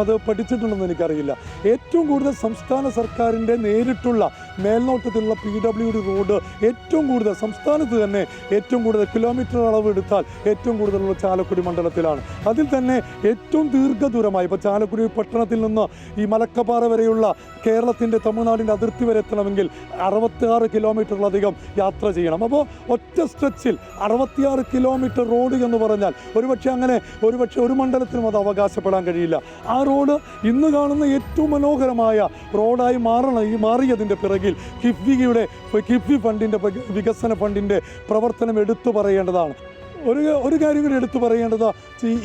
അത് പഠിച്ചിട്ടുണ്ടെന്ന് എനിക്കറിയില്ല. ഏറ്റവും കൂടുതൽ സംസ്ഥാന സർക്കാരിൻ്റെ നേരിട്ടുള്ള മേൽനോട്ടത്തിലുള്ള PWD റോഡ് ഏറ്റവും കൂടുതൽ സംസ്ഥാനത്ത് തന്നെ ഏറ്റവും കൂടുതൽ കിലോമീറ്റർ അളവ് എടുത്താൽ ഏറ്റവും കൂടുതലുള്ള ചാലക്കുടി മണ്ഡലത്തിലാണ്. അതിൽ തന്നെ ഏറ്റവും ദീർഘദൂരമായി ഇപ്പോൾ ചാലക്കുടി പട്ടണത്തിൽ നിന്ന് ഈ മലക്കപ്പാറ വരെയുള്ള കേരളത്തിൻ്റെ തമിഴ്നാടിൻ്റെ അതിർത്തി വരെ എത്തണമെങ്കിൽ 66 കിലോമീറ്ററിലധികം യാത്ര ചെയ്യണം. അപ്പോൾ ഒറ്റ സ്ട്രെച്ചിൽ 66 കിലോമീറ്റർ റോഡ് എന്ന് പറഞ്ഞാൽ ഒരുപക്ഷെ ഒരു മണ്ഡലത്തിനും അത് അവകാശപ്പെടാൻ കഴിയില്ല. ആ റോഡ് ഇന്ന് കാണുന്ന ഏറ്റവും മനോഹരമായ റോഡായി മാറിയതിൻ്റെ പിറകിൽ കിഫ്ബി ഫണ്ടിൻ്റെ വികസന ഫണ്ടിൻ്റെ പ്രവർത്തനം എടുത്തു പറയേണ്ടതാണ്. ഒരു കാര്യം കൂടി എടുത്തു പറയേണ്ടത്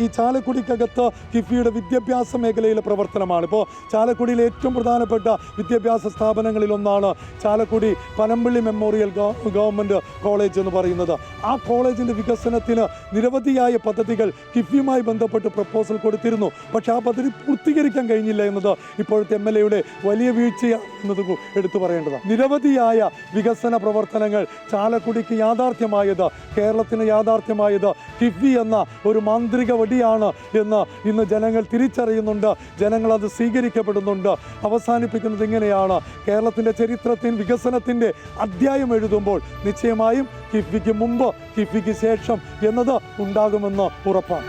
ഈ ചാലക്കുടിക്കകത്ത് കിഫ്ബിയുടെ വിദ്യാഭ്യാസ മേഖലയിലെ പ്രവർത്തനമാണ്. ഇപ്പോൾ ചാലക്കുടിയിലെ ഏറ്റവും പ്രധാനപ്പെട്ട വിദ്യാഭ്യാസ സ്ഥാപനങ്ങളിലൊന്നാണ് Chalakudy Panampilly memorial government college എന്ന് പറയുന്നത്. ആ കോളേജിൻ്റെ വികസനത്തിന് നിരവധിയായ പദ്ധതികൾ കിഫ്ബിയുമായി ബന്ധപ്പെട്ട് പ്രപ്പോസൽ കൊടുത്തിരുന്നു. പക്ഷേ ആ പദ്ധതി പൂർത്തീകരിക്കാൻ കഴിഞ്ഞില്ല എന്നത് ഇപ്പോഴത്തെ MLAയുടെ വലിയ വീഴ്ചയാണെന്നത് എടുത്തു പറയേണ്ടതാണ്. നിരവധിയായ വികസന പ്രവർത്തനങ്ങൾ ചാലക്കുടിക്ക് യാഥാർത്ഥ്യമായത്, കേരളത്തിന് യാഥാർത്ഥ്യമായത് കിഫ്ബി എന്ന ഒരു മാന്ത്രിക വടിയാണ് എന്ന് ഇന്ന് ജനങ്ങൾ തിരിച്ചറിയുന്നുണ്ട്. ജനങ്ങൾ അത് സ്വീകരിക്കപ്പെടുന്നുണ്ട്. അവസാനിപ്പിക്കുന്നത് ഇങ്ങനെയാണ്: കേരളത്തിൻ്റെ ചരിത്രത്തിൽ വികസനത്തിൻ്റെ അധ്യായം എഴുതുമ്പോൾ നിശ്ചയമായും കിഫ്ബിക്ക് മുമ്പ് കിഫ്ബിക്ക് ശേഷം എന്നത് ഉണ്ടാകുമെന്ന് ഉറപ്പാണ്.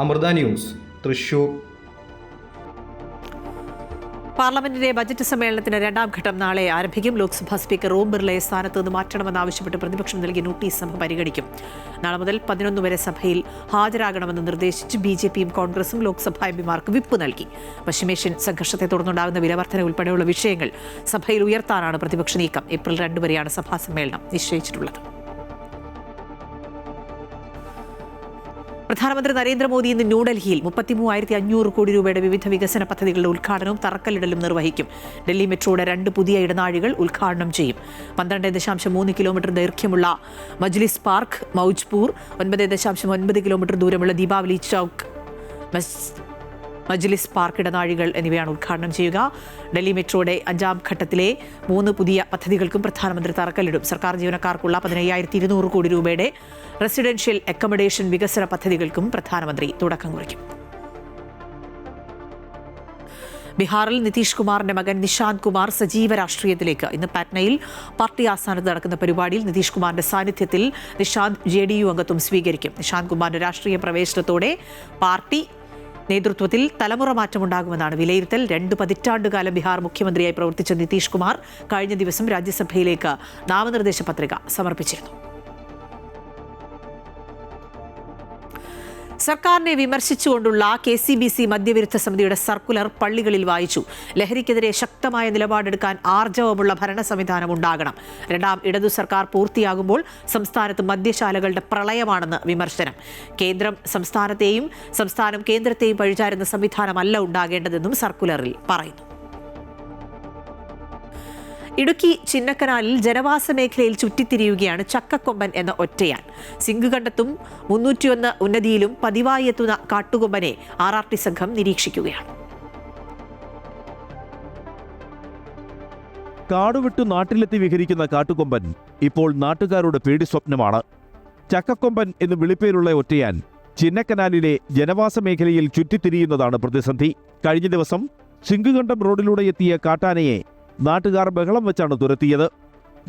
അമൃത ന്യൂസ്, തൃശൂർ. പാർലമെന്റിന്റെ ബജറ്റ് സമ്മേളനത്തിന് രണ്ടാം ഘട്ടം നാളെ ആരംഭിക്കും. ലോക്സഭാ സ്പീക്കർ ഓം ബിർളയെ സ്ഥാനത്ത് നിന്ന് മാറ്റണമെന്നാവശ്യപ്പെട്ട് പ്രതിപക്ഷം നൽകിയ നോട്ടീസ് സഭ പരിഗണിക്കും. നാളെ മുതൽ 11 വരെ സഭയിൽ ഹാജരാകണമെന്ന് നിർദ്ദേശിച്ച് BJPയും കോൺഗ്രസും ലോക്സഭാ MPമാർക്ക് വിപ്പ് നൽകി. പശ്ചിമേഷ്യൻ സംഘർഷത്തെ തുടർന്നുണ്ടാകുന്ന വിലവർധന ഉൾപ്പെടെയുള്ള വിഷയങ്ങൾ സഭയിൽ ഉയർത്താനാണ് പ്രതിപക്ഷ നീക്കം. ഏപ്രിൽ 2 വരെയാണ് സഭാ സമ്മേളനം നിശ്ചയിച്ചിട്ടുള്ളത്. പ്രധാനമന്ത്രി നരേന്ദ്രമോദി ഇന്ന് ന്യൂഡൽഹിയിൽ 33,500 കോടി രൂപയുടെ വിവിധ വികസന പദ്ധതികളുടെ ഉദ്ഘാടനവും തറക്കല്ലിടലും നിർവഹിക്കും. ഡൽഹി മെട്രോയുടെ 2 പുതിയ ഇടനാഴികൾ ഉദ്ഘാടനം ചെയ്യും. 12.3 കിലോമീറ്റർ ദൈർഘ്യമുള്ള മജ്ലിസ് പാർക്ക് മൗജ്പൂർ, 9.9 കിലോമീറ്റർ ദൂരമുള്ള ദീപാവലി ചൌക്ക് മജ്ലിസ് പാർക്ക് ഇടനാഴികൾ എന്നിവയാണ് ഉദ്ഘാടനം ചെയ്യുക. ഡൽഹി മെട്രോയുടെ 5ാം ഘട്ടത്തിലെ 3 പുതിയ പദ്ധതികൾക്കും പ്രധാനമന്ത്രി തറക്കല്ലിടും. സർക്കാർ ജീവനക്കാർക്കുള്ള 15,200 കോടി രൂപയുടെ റെസിഡൻഷ്യൽ അക്കോമഡേഷൻ വികസന പദ്ധതികൾക്കും പ്രധാനമന്ത്രി തുടക്കം കുറിക്കും. ബീഹാറിൽ നിതീഷ് കുമാറിന്റെ മകൻ നിശാന്ത് കുമാർ സജീവ രാഷ്ട്രീയത്തിലേക്ക്. ഇന്ന് പാറ്റ്നയിൽ പാർട്ടി ആസ്ഥാനത്ത് നടക്കുന്ന പരിപാടിയിൽ നിതീഷ് കുമാറിന്റെ സാന്നിധ്യത്തിൽ നിശാന്ത് JDU അംഗത്വം സ്വീകരിക്കും. നിശാന്ത് കുമാറിന്റെ രാഷ്ട്രീയ പ്രവേശനത്തോടെ പാർട്ടി നേതൃത്വത്തിൽ തലമുറ മാറ്റമുണ്ടാകുമെന്നാണ് വിലയിരുത്തൽ. 2 പതിറ്റാണ്ടുകാലം ബീഹാർ മുഖ്യമന്ത്രിയായി പ്രവർത്തിച്ച നിതീഷ് കുമാർ കഴിഞ്ഞ ദിവസം രാജ്യസഭയിലേക്ക് നാമനിർദ്ദേശ പത്രിക സമർപ്പിച്ചിരുന്നു. സർക്കാരിനെ വിമർശിച്ചുകൊണ്ടുള്ള KCBC മദ്യവിരുദ്ധ സമിതിയുടെ സർക്കുലർ പള്ളികളിൽ വായിച്ചു. ലഹരിക്കെതിരെ ശക്തമായ നിലപാടെടുക്കാൻ ആർജവമുള്ള ഭരണ സംവിധാനം ഉണ്ടാകണം. 2ാം ഇടതു സർക്കാർ പൂർത്തിയാകുമ്പോൾ സംസ്ഥാനത്ത് മദ്യശാലകളുടെ പ്രളയമാണെന്ന് വിമർശനം. കേന്ദ്രം സംസ്ഥാനത്തെയും സംസ്ഥാനം കേന്ദ്രത്തെയും പഴിചാരുന്ന സംവിധാനമല്ല ഉണ്ടാകേണ്ടതെന്നും സർക്കുലറിൽ പറയുന്നു. ഇടുക്കി ചിന്നക്കനാലിൽ ജനവാസ മേഖലയിൽ ചുറ്റിത്തിരിയുകയാണ് ചക്കക്കൊമ്പൻ എന്ന ഒറ്റയാൻ. സിംഗുകണ്ടത്തും 301 ഉന്നതിയിലും പതിവായി എത്തുന്ന കാട്ടുകൊമ്പനെ RRT സംഘം നിരീക്ഷിക്കുകയാണ്. കാടുവിട്ടു നാട്ടിലെത്തി വിഹരിക്കുന്ന കാട്ടുകൊമ്പൻ ഇപ്പോൾ നാട്ടുകാരുടെ പേടി സ്വപ്നമാണ്. ചക്കക്കൊമ്പൻ എന്ന് വിളിപ്പേരുള്ള ഒറ്റയാൻ ചിന്നക്കനാലിലെ ജനവാസ മേഖലയിൽ ചുറ്റിത്തിരിയുന്നതാണ് പ്രതിസന്ധി. കഴിഞ്ഞ ദിവസം സിംഗുകണ്ടം റോഡിലൂടെ എത്തിയ കാട്ടാനയെ നാട്ടുകാർ ബഹളം വെച്ചാണ് തുരത്തിയത്.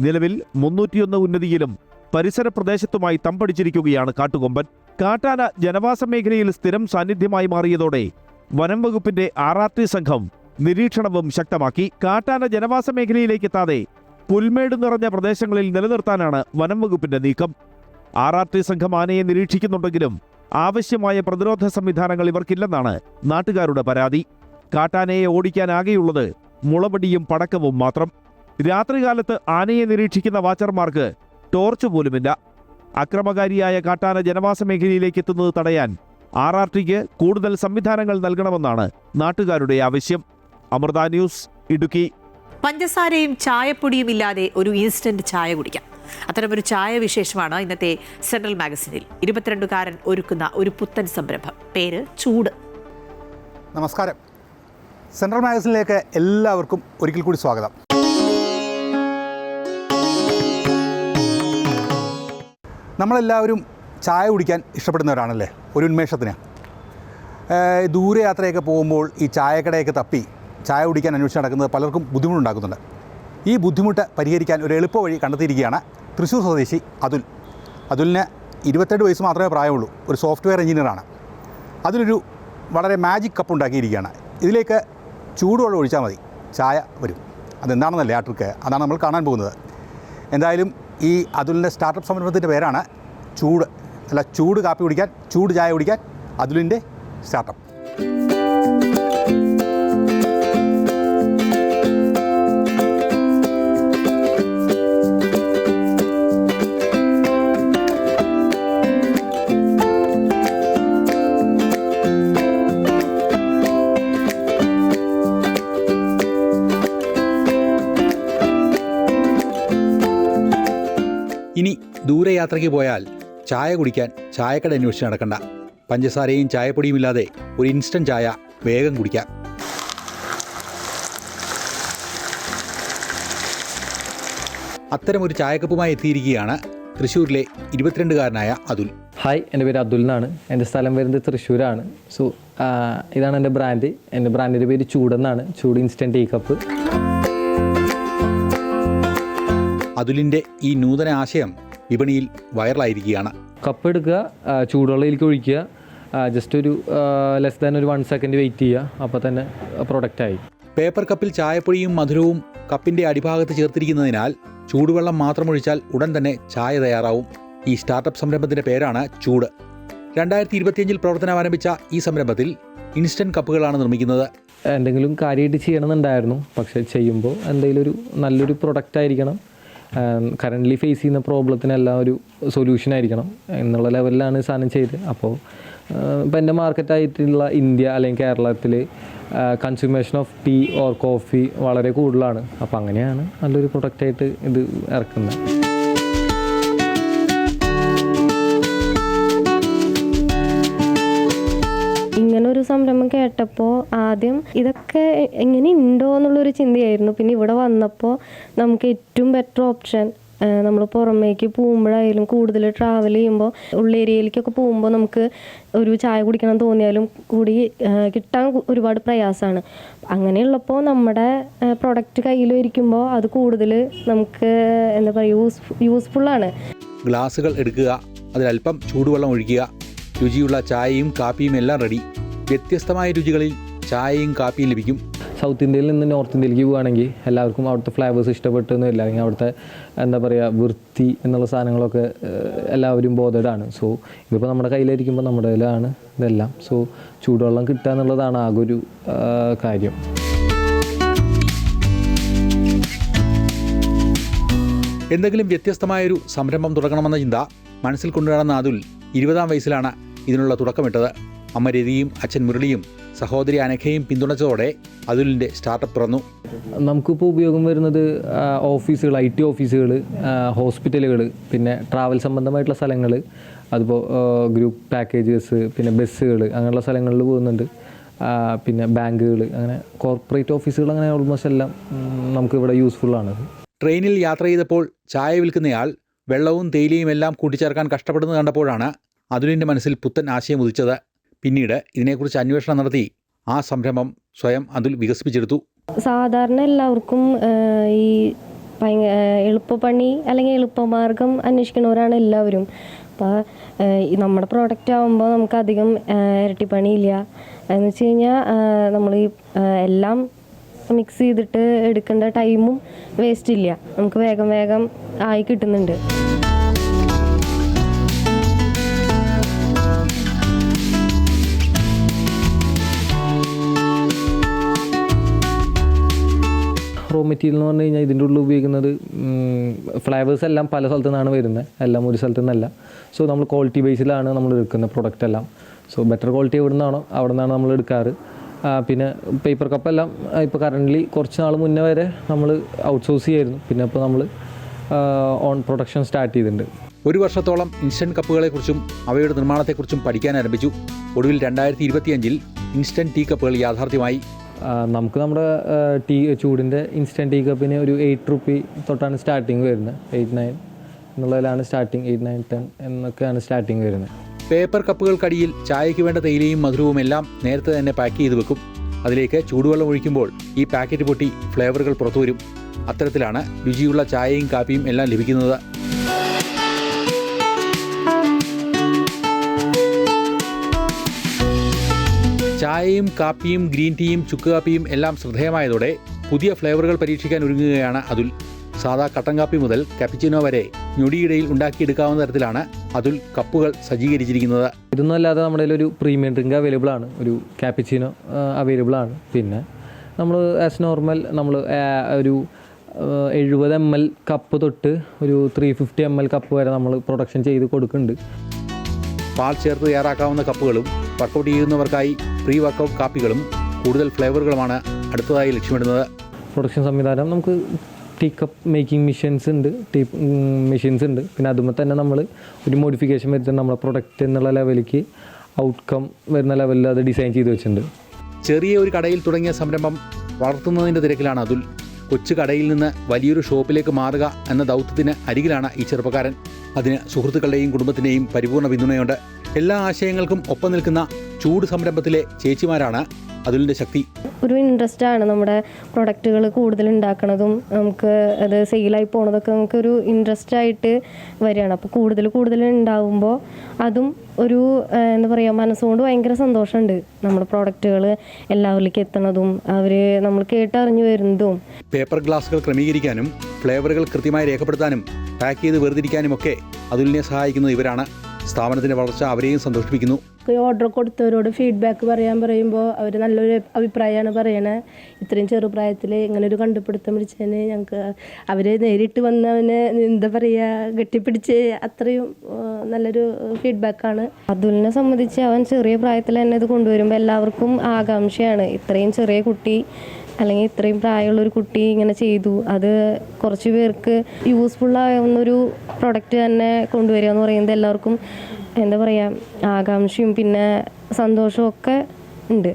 നിലവിൽ 301 ഉന്നതിയിലും പരിസര പ്രദേശത്തുമായി തമ്പടിച്ചിരിക്കുകയാണ് കാട്ടുകൊമ്പൻ. കാട്ടാന ജനവാസ മേഖലയിൽ സ്ഥിരം സാന്നിധ്യമായി മാറിയതോടെ വനം വകുപ്പിന്റെ RRT സംഘം നിരീക്ഷണവും ശക്തമാക്കി. കാട്ടാന ജനവാസ മേഖലയിലേക്ക് എത്താതെ പുൽമേട് നിറഞ്ഞ പ്രദേശങ്ങളിൽ നിലനിർത്താനാണ് വനം വകുപ്പിന്റെ നീക്കം. RRT സംഘം ആനയെ നിരീക്ഷിക്കുന്നുണ്ടെങ്കിലും ആവശ്യമായ പ്രതിരോധ സംവിധാനങ്ങൾ ഇവർക്കില്ലെന്നാണ് നാട്ടുകാരുടെ പരാതി. കാട്ടാനയെ ഓടിക്കാനാകെയുള്ളത് മുളപടിയും പടക്കവും മാത്രം. രാത്രികാലത്ത് ആനയെ നിരീക്ഷിക്കുന്ന വാച്ചർമാർക്ക് ടോർച്ച് പോലുമില്ല. അക്രമകാരിയായ കാട്ടാന ജനവാസ മേഖലയിലേക്ക് എത്തുന്നത് തടയാൻ RRTക്ക് കൂടുതൽ സംവിധാനങ്ങൾ നൽകണമെന്നാണ് നാട്ടുകാരുടെ ആവശ്യം. അമൃത ന്യൂസ്, ഇടുക്കി. പഞ്ചസാരയും ചായപ്പൊടിയും ഇല്ലാതെ ഒരു ഇൻസ്റ്റന്റ് ചായ കുടിക്കാം. അത്തരമൊരു ചായ വിശേഷമാണ് ഇന്നത്തെ സെൻട്രൽ മാഗസിനിൽ. 22കാരൻ ഒരുക്കുന്ന ഒരു പുത്തൻ സംരംഭം. പേര് ചൂട്. നമസ്കാരം. സെൻട്രൽ മാഗസിനിലേക്ക് എല്ലാവർക്കും ഒരിക്കൽ കൂടി സ്വാഗതം. നമ്മളെല്ലാവരും ചായ കുടിക്കാൻ ഇഷ്ടപ്പെടുന്നവരാണല്ലേ, ഒരു ഉന്മേഷത്തിന്. ദൂരയാത്രയൊക്കെ പോകുമ്പോൾ ഈ ചായക്കടയൊക്കെ തപ്പി ചായ കുടിക്കാൻ അന്വേഷിച്ച് നടക്കുന്നത് പലർക്കും ബുദ്ധിമുട്ടുണ്ടാക്കുന്നുണ്ട്. ഈ ബുദ്ധിമുട്ട് പരിഹരിക്കാൻ ഒരു എളുപ്പ വഴി കണ്ടെത്തിയിരിക്കുകയാണ് തൃശ്ശൂർ സ്വദേശി അതുൽ. അതുലിന് 28 വയസ്സ് മാത്രമേ പ്രായമുള്ളൂ. ഒരു സോഫ്റ്റ്വെയർ എഞ്ചിനീയറാണ്. അതിലൊരു വളരെ മാജിക് കപ്പ് ഉണ്ടാക്കിയിരിക്കുകയാണ്. ഇതിലേക്ക് ചൂടുവെള്ളം ഒഴിച്ചാൽ മതി, ചായ വരും. അതെന്താണെന്നല്ലേ ആ ട്രിക്ക്, അതാണ് നമ്മൾ കാണാൻ പോകുന്നത്. എന്തായാലും ഈ അതുലിൻ്റെ സ്റ്റാർട്ടപ്പ് സംരംഭത്തിൻ്റെ പേരാണ് ചൂട്. അല്ല, ചൂട് കാപ്പി കുടിക്കാൻ, ചൂട് ചായ കുടിക്കാൻ അതുലിൻ്റെ സ്റ്റാർട്ടപ്പ്. ഇനി ദൂരയാത്രയ്ക്ക് പോയാൽ ചായ കുടിക്കാൻ ചായക്കട അന്വേഷിച്ച് നടക്കണ്ട. പഞ്ചസാരയും ചായപ്പൊടിയും ഇല്ലാതെ ഒരു ഇൻസ്റ്റൻറ്റ് ചായ വേഗം കുടിക്കാം. അത്തരമൊരു ചായക്കപ്പുമായി എത്തിയിരിക്കുകയാണ് തൃശ്ശൂരിലെ 22കാരനായ അതുൽ. ഹായ്, എൻ്റെ പേര് അതുൽ എന്നാണ്. എൻ്റെ സ്ഥലം വരുന്നത് തൃശ്ശൂരാണ്. സോ ഇതാണ് എൻ്റെ ബ്രാൻഡ്. എൻ്റെ ബ്രാൻഡിൻ്റെ പേര് ചൂടെന്നാണ്. ചൂട് ഇൻസ്റ്റൻറ്റ് ടീ കപ്പ്. അതുലിൻ്റെ ഈ നൂതന ആശയം വിപണിയിൽ വൈറലായിരിക്കുകയാണ്. കപ്പ് എടുക്കുക, ചൂടുവെള്ളത്തിലേക്ക് ഒഴിക്കുക, ജസ്റ്റ് ഒരു ലെസ് ദാൻ ഒരു 1 സെക്കൻഡ് വെയിറ്റ് ചെയ്യുക, അപ്പോൾ തന്നെ പ്രൊഡക്റ്റായി. പേപ്പർ കപ്പിൽ ചായപ്പൊടിയും മധുരവും കപ്പിൻ്റെ അടിഭാഗത്ത് ചേർത്തിരിക്കുന്നതിനാൽ ചൂടുവെള്ളം മാത്രം ഒഴിച്ചാൽ ഉടൻ തന്നെ ചായ തയ്യാറാവും. ഈ സ്റ്റാർട്ടപ്പ് സംരംഭത്തിൻ്റെ പേരാണ് ചൂട്. 2025 പ്രവർത്തനം ആരംഭിച്ച ഈ സംരംഭത്തിൽ ഇൻസ്റ്റൻറ്റ് കപ്പുകളാണ് നിർമ്മിക്കുന്നത്. എന്തെങ്കിലും കാര്യമായിട്ട് ചെയ്യണമെന്നുണ്ടായിരുന്നു, പക്ഷേ ചെയ്യുമ്പോൾ എന്തെങ്കിലും ഒരു നല്ലൊരു പ്രൊഡക്റ്റ് ആയിരിക്കണം. കറൻ്റ്ലി ഫേസ് ചെയ്യുന്ന പ്രോബ്ലത്തിനെല്ലാം ഒരു സൊല്യൂഷൻ ആയിരിക്കണം എന്നുള്ള ലെവലിലാണ് സാധനം ചെയ്തത്. അപ്പോൾ ഇപ്പോൾ എൻ്റെ മാർക്കറ്റായിട്ടുള്ള ഇന്ത്യ അല്ലെങ്കിൽ കേരളത്തിൽ consumption of tea or coffee വളരെ കൂടുതലാണ്. അപ്പോൾ അങ്ങനെയാണ് നല്ലൊരു പ്രൊഡക്റ്റായിട്ട് ഇത് ഇറക്കുന്നത്. ഇങ്ങനൊരു സംരംഭം കേട്ടപ്പോൾ ആദ്യം ഇതൊക്കെ എങ്ങനെ ഉണ്ടോ എന്നുള്ളൊരു ചിന്തയായിരുന്നു. പിന്നെ ഇവിടെ വന്നപ്പോൾ നമുക്ക് ഏറ്റവും ബെറ്റർ ഓപ്ഷൻ നമ്മൾ പുറമേക്ക് പോകുമ്പോഴായാലും കൂടുതൽ ട്രാവൽ ചെയ്യുമ്പോൾ ഉള്ളേരിയയിലേക്കൊക്കെ പോകുമ്പോൾ നമുക്ക് ഒരു ചായ കുടിക്കണം തോന്നിയാലും കൂടി കിട്ടാൻ ഒരുപാട് പ്രയാസമാണ്. അങ്ങനെയുള്ളപ്പോൾ നമ്മുടെ പ്രൊഡക്റ്റ് കയ്യിൽ ഇരിക്കുമ്പോൾ അത് കൂടുതൽ നമുക്ക് എന്താ പറയുക യൂസ്ഫുള്ളാണ്. ഗ്ലാസുകൾ എടുക്കുക, അതിലല്പം ചൂടുവെള്ളം ഒഴിക്കുക, രുചിയുള്ള ചായയും കാപ്പിയും എല്ലാം റെഡി. വ്യത്യസ്തമായ രുചികളിൽ ചായയും കാപ്പിയും ലഭിക്കും. സൗത്ത് ഇന്ത്യയിൽ നിന്ന് നോർത്ത് ഇന്ത്യയിലേക്ക് പോവുകയാണെങ്കിൽ എല്ലാവർക്കും അവിടുത്തെ ഫ്ലേവേഴ്സ് ഇഷ്ടപ്പെട്ടൊന്നുമില്ല, അല്ലെങ്കിൽ അവിടുത്തെ എന്താ പറയുക വൃത്തി എന്നുള്ള സാധനങ്ങളൊക്കെ എല്ലാവരും ബോധേഡാണ്. സോ ഇതിപ്പോൾ നമ്മുടെ കയ്യിലിരിക്കുമ്പോൾ നമ്മുടെ കയ്യിലാണ് ഇതെല്ലാം. സോ ചൂടുവെള്ളം കിട്ടുക എന്നുള്ളതാണ് ആകെ ഒരു കാര്യം. എന്തെങ്കിലും വ്യത്യസ്തമായൊരു സംരംഭം തുടങ്ങണമെന്ന ചിന്ത മനസ്സിൽ കൊണ്ടുനടന്ന അതുൽ 20-ാം വയസ്സിലാണ് ഇതിനുള്ള തുടക്കമിട്ടത്. അമ്മ രതിയും അച്ഛൻ മുരളിയും സഹോദരി അനഘയും പിന്തുണച്ചതോടെ അതുലിൻ്റെ സ്റ്റാർട്ടപ്പ് പിറന്നു. നമുക്കിപ്പോൾ ഉപയോഗം വരുന്നത് ഓഫീസുകൾ, IT ഓഫീസുകൾ, ഹോസ്പിറ്റലുകൾ, പിന്നെ ട്രാവൽ സംബന്ധമായിട്ടുള്ള സ്ഥലങ്ങൾ, അതുപോലെ ഗ്രൂപ്പ് പാക്കേജസ്, പിന്നെ ബസ്സുകൾ, അങ്ങനെയുള്ള സ്ഥലങ്ങളിൽ പോകുന്നുണ്ട്. പിന്നെ ബാങ്കുകൾ, അങ്ങനെ കോർപ്പറേറ്റ് ഓഫീസുകൾ, അങ്ങനെ ഓൾമോസ്റ്റ് എല്ലാം നമുക്കിവിടെ യൂസ്ഫുള്ളാണ്. ട്രെയിനിൽ യാത്ര ചെയ്തപ്പോൾ ചായ വിൽക്കുന്നയാൾ വെള്ളവും തേയിലയും എല്ലാം കൂട്ടിച്ചേർക്കാൻ കഷ്ടപ്പെടുന്നത് കണ്ടപ്പോഴാണ് അതുലിൻ്റെ മനസ്സിൽ പുത്തൻ ആശയം ഉദിച്ചത്. പിന്നീട് ഇതിനെക്കുറിച്ച് അന്വേഷണം നടത്തി ആ സംരംഭം സ്വയം അതുൽ വികസിപ്പിച്ചെടുത്തു. സാധാരണ എല്ലാവർക്കും ഈ എളുപ്പപ്പണി അല്ലെങ്കിൽ എളുപ്പമാർഗം അന്വേഷിക്കുന്നവരാണ് എല്ലാവരും. അപ്പോൾ നമ്മുടെ പ്രോഡക്റ്റ് ആകുമ്പോൾ നമുക്കധികം ഇരട്ടിപ്പണിയില്ല. എന്ന് വെച്ച് കഴിഞ്ഞാൽ നമ്മൾ ഈ എല്ലാം മിക്സ് ചെയ്തിട്ട് എടുക്കേണ്ട ടൈമും വേസ്റ്റ് ഇല്ല, നമുക്ക് വേഗം വേഗം ആയി കിട്ടുന്നുണ്ട്. റോ മെറ്റീരിയൽ എന്ന് പറഞ്ഞു കഴിഞ്ഞാൽ ഇതിൻ്റെ ഉള്ളിൽ ഉപയോഗിക്കുന്നത് ഫ്ലേവേഴ്സ് എല്ലാം പല സ്ഥലത്തു നിന്നാണ് വരുന്നത്, എല്ലാം ഒരു സ്ഥലത്തു നിന്നല്ല. സോ നമ്മൾ ക്വാളിറ്റി ബേസിലാണ് നമ്മൾ എടുക്കുന്നത് പ്രൊഡക്റ്റ് എല്ലാം. സോ ബെറ്റർ ക്വാളിറ്റി എവിടെ നിന്നാണോ അവിടെ നിന്നാണ് നമ്മൾ എടുക്കാറ്. പിന്നെ പേപ്പർ കപ്പെല്ലാം ഇപ്പോൾ കറൻ്റ്ലി കുറച്ച് നാൾ മുന്നേ വരെ നമ്മൾ ഔട്ട്സോഴ്സ് ചെയ്യായിരുന്നു. പിന്നെ ഇപ്പോൾ നമ്മൾ ഓൺ പ്രൊഡക്ഷൻ സ്റ്റാർട്ട് ചെയ്തിട്ടുണ്ട്. 1 വർഷത്തോളം ഇൻസ്റ്റൻറ്റ് കപ്പുകളെക്കുറിച്ചും അവയുടെ നിർമ്മാണത്തെക്കുറിച്ചും പഠിക്കാൻ ആരംഭിച്ചു. ഒടുവിൽ 2025-ൽ ഇൻസ്റ്റൻറ്റ് ടീ കപ്പുകൾ യാഥാർത്ഥ്യമായി. നമുക്ക് നമ്മുടെ ചൂടിൻ്റെ ഇൻസ്റ്റൻറ്റ് ടീ കപ്പിന് ഒരു 8 രൂപ തൊട്ടാണ് സ്റ്റാർട്ടിങ് വരുന്നത്. 8-9 എന്നുള്ളതിലാണ് സ്റ്റാർട്ടിങ്, 8-9-10 എന്നൊക്കെയാണ് സ്റ്റാർട്ടിങ് വരുന്നത്. പേപ്പർ കപ്പുകൾക്കടിയിൽ ചായയ്ക്ക് വേണ്ട തേയിലയും മധുരവും എല്ലാം നേരത്തെ തന്നെ പാക്ക് ചെയ്ത് വെക്കും. അതിലേക്ക് ചൂടുവെള്ളം ഒഴിക്കുമ്പോൾ ഈ പാക്കറ്റ് പൊട്ടി ഫ്ലേവറുകൾ പുറത്തു വരും. അത്തരത്തിലാണ് രുചിയുള്ള ചായയും കാപ്പിയും എല്ലാം ലഭിക്കുന്നത്. ചായയും കാപ്പിയും ഗ്രീൻ ടീയും ചുക്ക് കാപ്പിയും എല്ലാം ശ്രദ്ധേയമായതോടെ പുതിയ ഫ്ലേവറുകൾ പരീക്ഷിക്കാൻ ഒരുങ്ങുകയാണ് അതുൽ. സാധാ കട്ടൻ കാപ്പി മുതൽ കാപ്പിച്ചിനോ വരെ ഞൊടിയിടയിൽ ഉണ്ടാക്കിയെടുക്കാവുന്ന തരത്തിലാണ് അതുൽ കപ്പുകൾ സജ്ജീകരിച്ചിരിക്കുന്നത്. ഇതൊന്നും അല്ലാതെ നമ്മുടെ ഒരു പ്രീമിയം ഡ്രിങ്ക് അവൈലബിൾ ആണ്, ഒരു കാപ്പിച്ചിനോ അവൈലബിൾ ആണ്. പിന്നെ നമ്മൾ ആസ് നോർമൽ നമ്മൾ ഒരു 70 ml കപ്പ് തൊട്ട് ഒരു 350 ml കപ്പ് വരെ നമ്മൾ പ്രൊഡക്ഷൻ ചെയ്ത് കൊടുക്കുന്നുണ്ട്. പാൽ ചേർത്ത് തയ്യാറാക്കാവുന്ന കപ്പുകളും വർക്കൗട്ട് ചെയ്യുന്നവർക്കായി പ്രീ വർക്കൗട്ട് കാപ്പികളും കൂടുതൽ ഫ്ലേവറുകളുമാണ് അടുത്തതായി ലക്ഷ്യമിടുന്നത്. പ്രൊഡക്ഷൻ സംവിധാനം നമുക്ക് ടീ കപ്പ് മേക്കിംഗ് മെഷീൻസ് ഉണ്ട്, പിന്നെ അതുമ്പോൾ തന്നെ നമ്മൾ ഒരു മോഡിഫിക്കേഷൻ വരുത്തുന്ന നമ്മളെ പ്രൊഡക്റ്റ് എന്നുള്ള ലെവലിലേക്ക് ഔട്ട്കം വരുന്ന ലെവലിൽ അത് ഡിസൈൻ ചെയ്ത് വെച്ചിട്ടുണ്ട്. ചെറിയ ഒരു കടയിൽ തുടങ്ങിയ സംരംഭം വളർത്തുന്നതിൻ്റെ തിരക്കിലാണ് അതുൽ. കൊച്ചു കടയിൽ നിന്ന് വലിയൊരു ഷോപ്പിലേക്ക് മാറുക എന്ന ദൗത്യത്തിന് അരികിലാണ് ഈ ചെറുപ്പക്കാരൻ. അതിന് സുഹൃത്തുക്കളുടെയും കുടുംബത്തിൻ്റെയും പരിപൂർണ്ണ പിന്തുണയുണ്ട്. എല്ലാ ആശയങ്ങൾക്കും ഒപ്പം നിൽക്കുന്ന ചൂട് സംരംഭത്തിലെ ചേച്ചിമാരാണ് അതുലിൻ്റെ ശക്തി. ഒരു ഇൻട്രസ്റ്റാണ് നമ്മുടെ പ്രൊഡക്റ്റുകൾ കൂടുതൽ ഉണ്ടാക്കണതും നമുക്ക് അത് സെയിലായി പോണതൊക്കെ നമുക്കൊരു ഇൻട്രസ്റ്റ് ആയിട്ട് വരികയാണ്. അപ്പോൾ കൂടുതൽ ഉണ്ടാകുമ്പോൾ അതും ഒരു എന്താ പറയുക മനസ്സുകൊണ്ട് ഭയങ്കര സന്തോഷമുണ്ട്. നമ്മുടെ പ്രോഡക്റ്റുകൾ എല്ലാവരിലേക്ക് എത്തണതും അവർ നമ്മൾ കേട്ടറിഞ്ഞു വരുന്നതും. പേപ്പർ ഗ്ലാസുകൾ ക്രമീകരിക്കാനും ഫ്ലേവറുകൾ കൃത്യമായി രേഖപ്പെടുത്താനും പാക്ക് ചെയ്ത് വേർതിരിക്കാനുമൊക്കെ അതുലിനെ സഹായിക്കുന്നത് ഇവരാണ്. സ്ഥാപനത്തിൻ്റെ വളർച്ച അവരെയും സന്തോഷിപ്പിക്കുന്നു. ഓർഡർ കൊടുത്തവരോട് ഫീഡ്ബാക്ക് പറയുമ്പോൾ അവർ നല്ലൊരു അഭിപ്രായമാണ് പറയണത്. ഇത്രയും ചെറുപ്രായത്തിൽ ഇങ്ങനെ ഒരു കണ്ടുപിടുത്തം പിടിച്ചതിന് ഞങ്ങൾക്ക് അവർ നേരിട്ട് വന്നവന് എന്താ പറയുക കെട്ടിപ്പിടിച്ച് അത്രയും നല്ലൊരു ഫീഡ്ബാക്കാണ്. അതുലിനെ സംബന്ധിച്ച് അവൻ ചെറിയ പ്രായത്തിൽ തന്നെ ഇത് കൊണ്ടുവരുമ്പോൾ എല്ലാവർക്കും ആകാംക്ഷയാണ്. ഇത്രയും ചെറിയ കുട്ടി അല്ലെങ്കിൽ ഇത്രയും പ്രായമുള്ളൊരു കുട്ടി ഇങ്ങനെ ചെയ്തു, അത് കുറച്ച് പേർക്ക് യൂസ്ഫുള്ളാവുന്നൊരു പ്രൊഡക്റ്റ് തന്നെ കൊണ്ടുവരിക എന്ന് പറയുന്നത് എല്ലാവർക്കും എന്താ പറയുക ആകാംക്ഷയും പിന്നെ സന്തോഷവും ഒക്കെ ഉണ്ട്.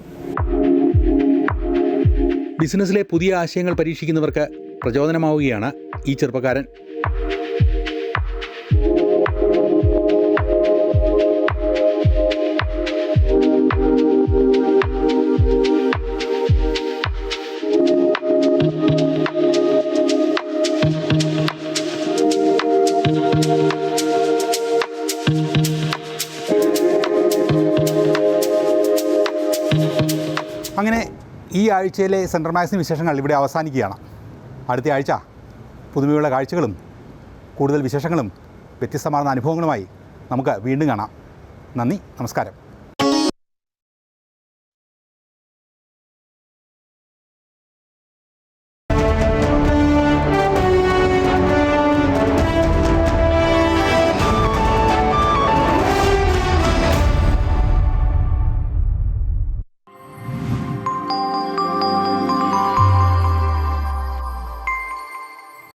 ബിസിനസ്സിലെ പുതിയ ആശയങ്ങൾ പരീക്ഷിക്കുന്നവർക്ക് പ്രചോദനമാവുകയാണ് ഈ ചെറുപ്പക്കാരൻ. ഈ ആഴ്ചയിലെ സെൻട്രൽ മാഗസിൻ വിശേഷങ്ങൾ ഇവിടെ അവസാനിക്കുകയാണ്. അടുത്ത ആഴ്ച പുതുമയുള്ള കാഴ്ചകളും കൂടുതൽ വിശേഷങ്ങളും വ്യത്യസ്തമാർന്ന അനുഭവങ്ങളുമായി നമുക്ക് വീണ്ടും കാണാം. നന്ദി, നമസ്കാരം.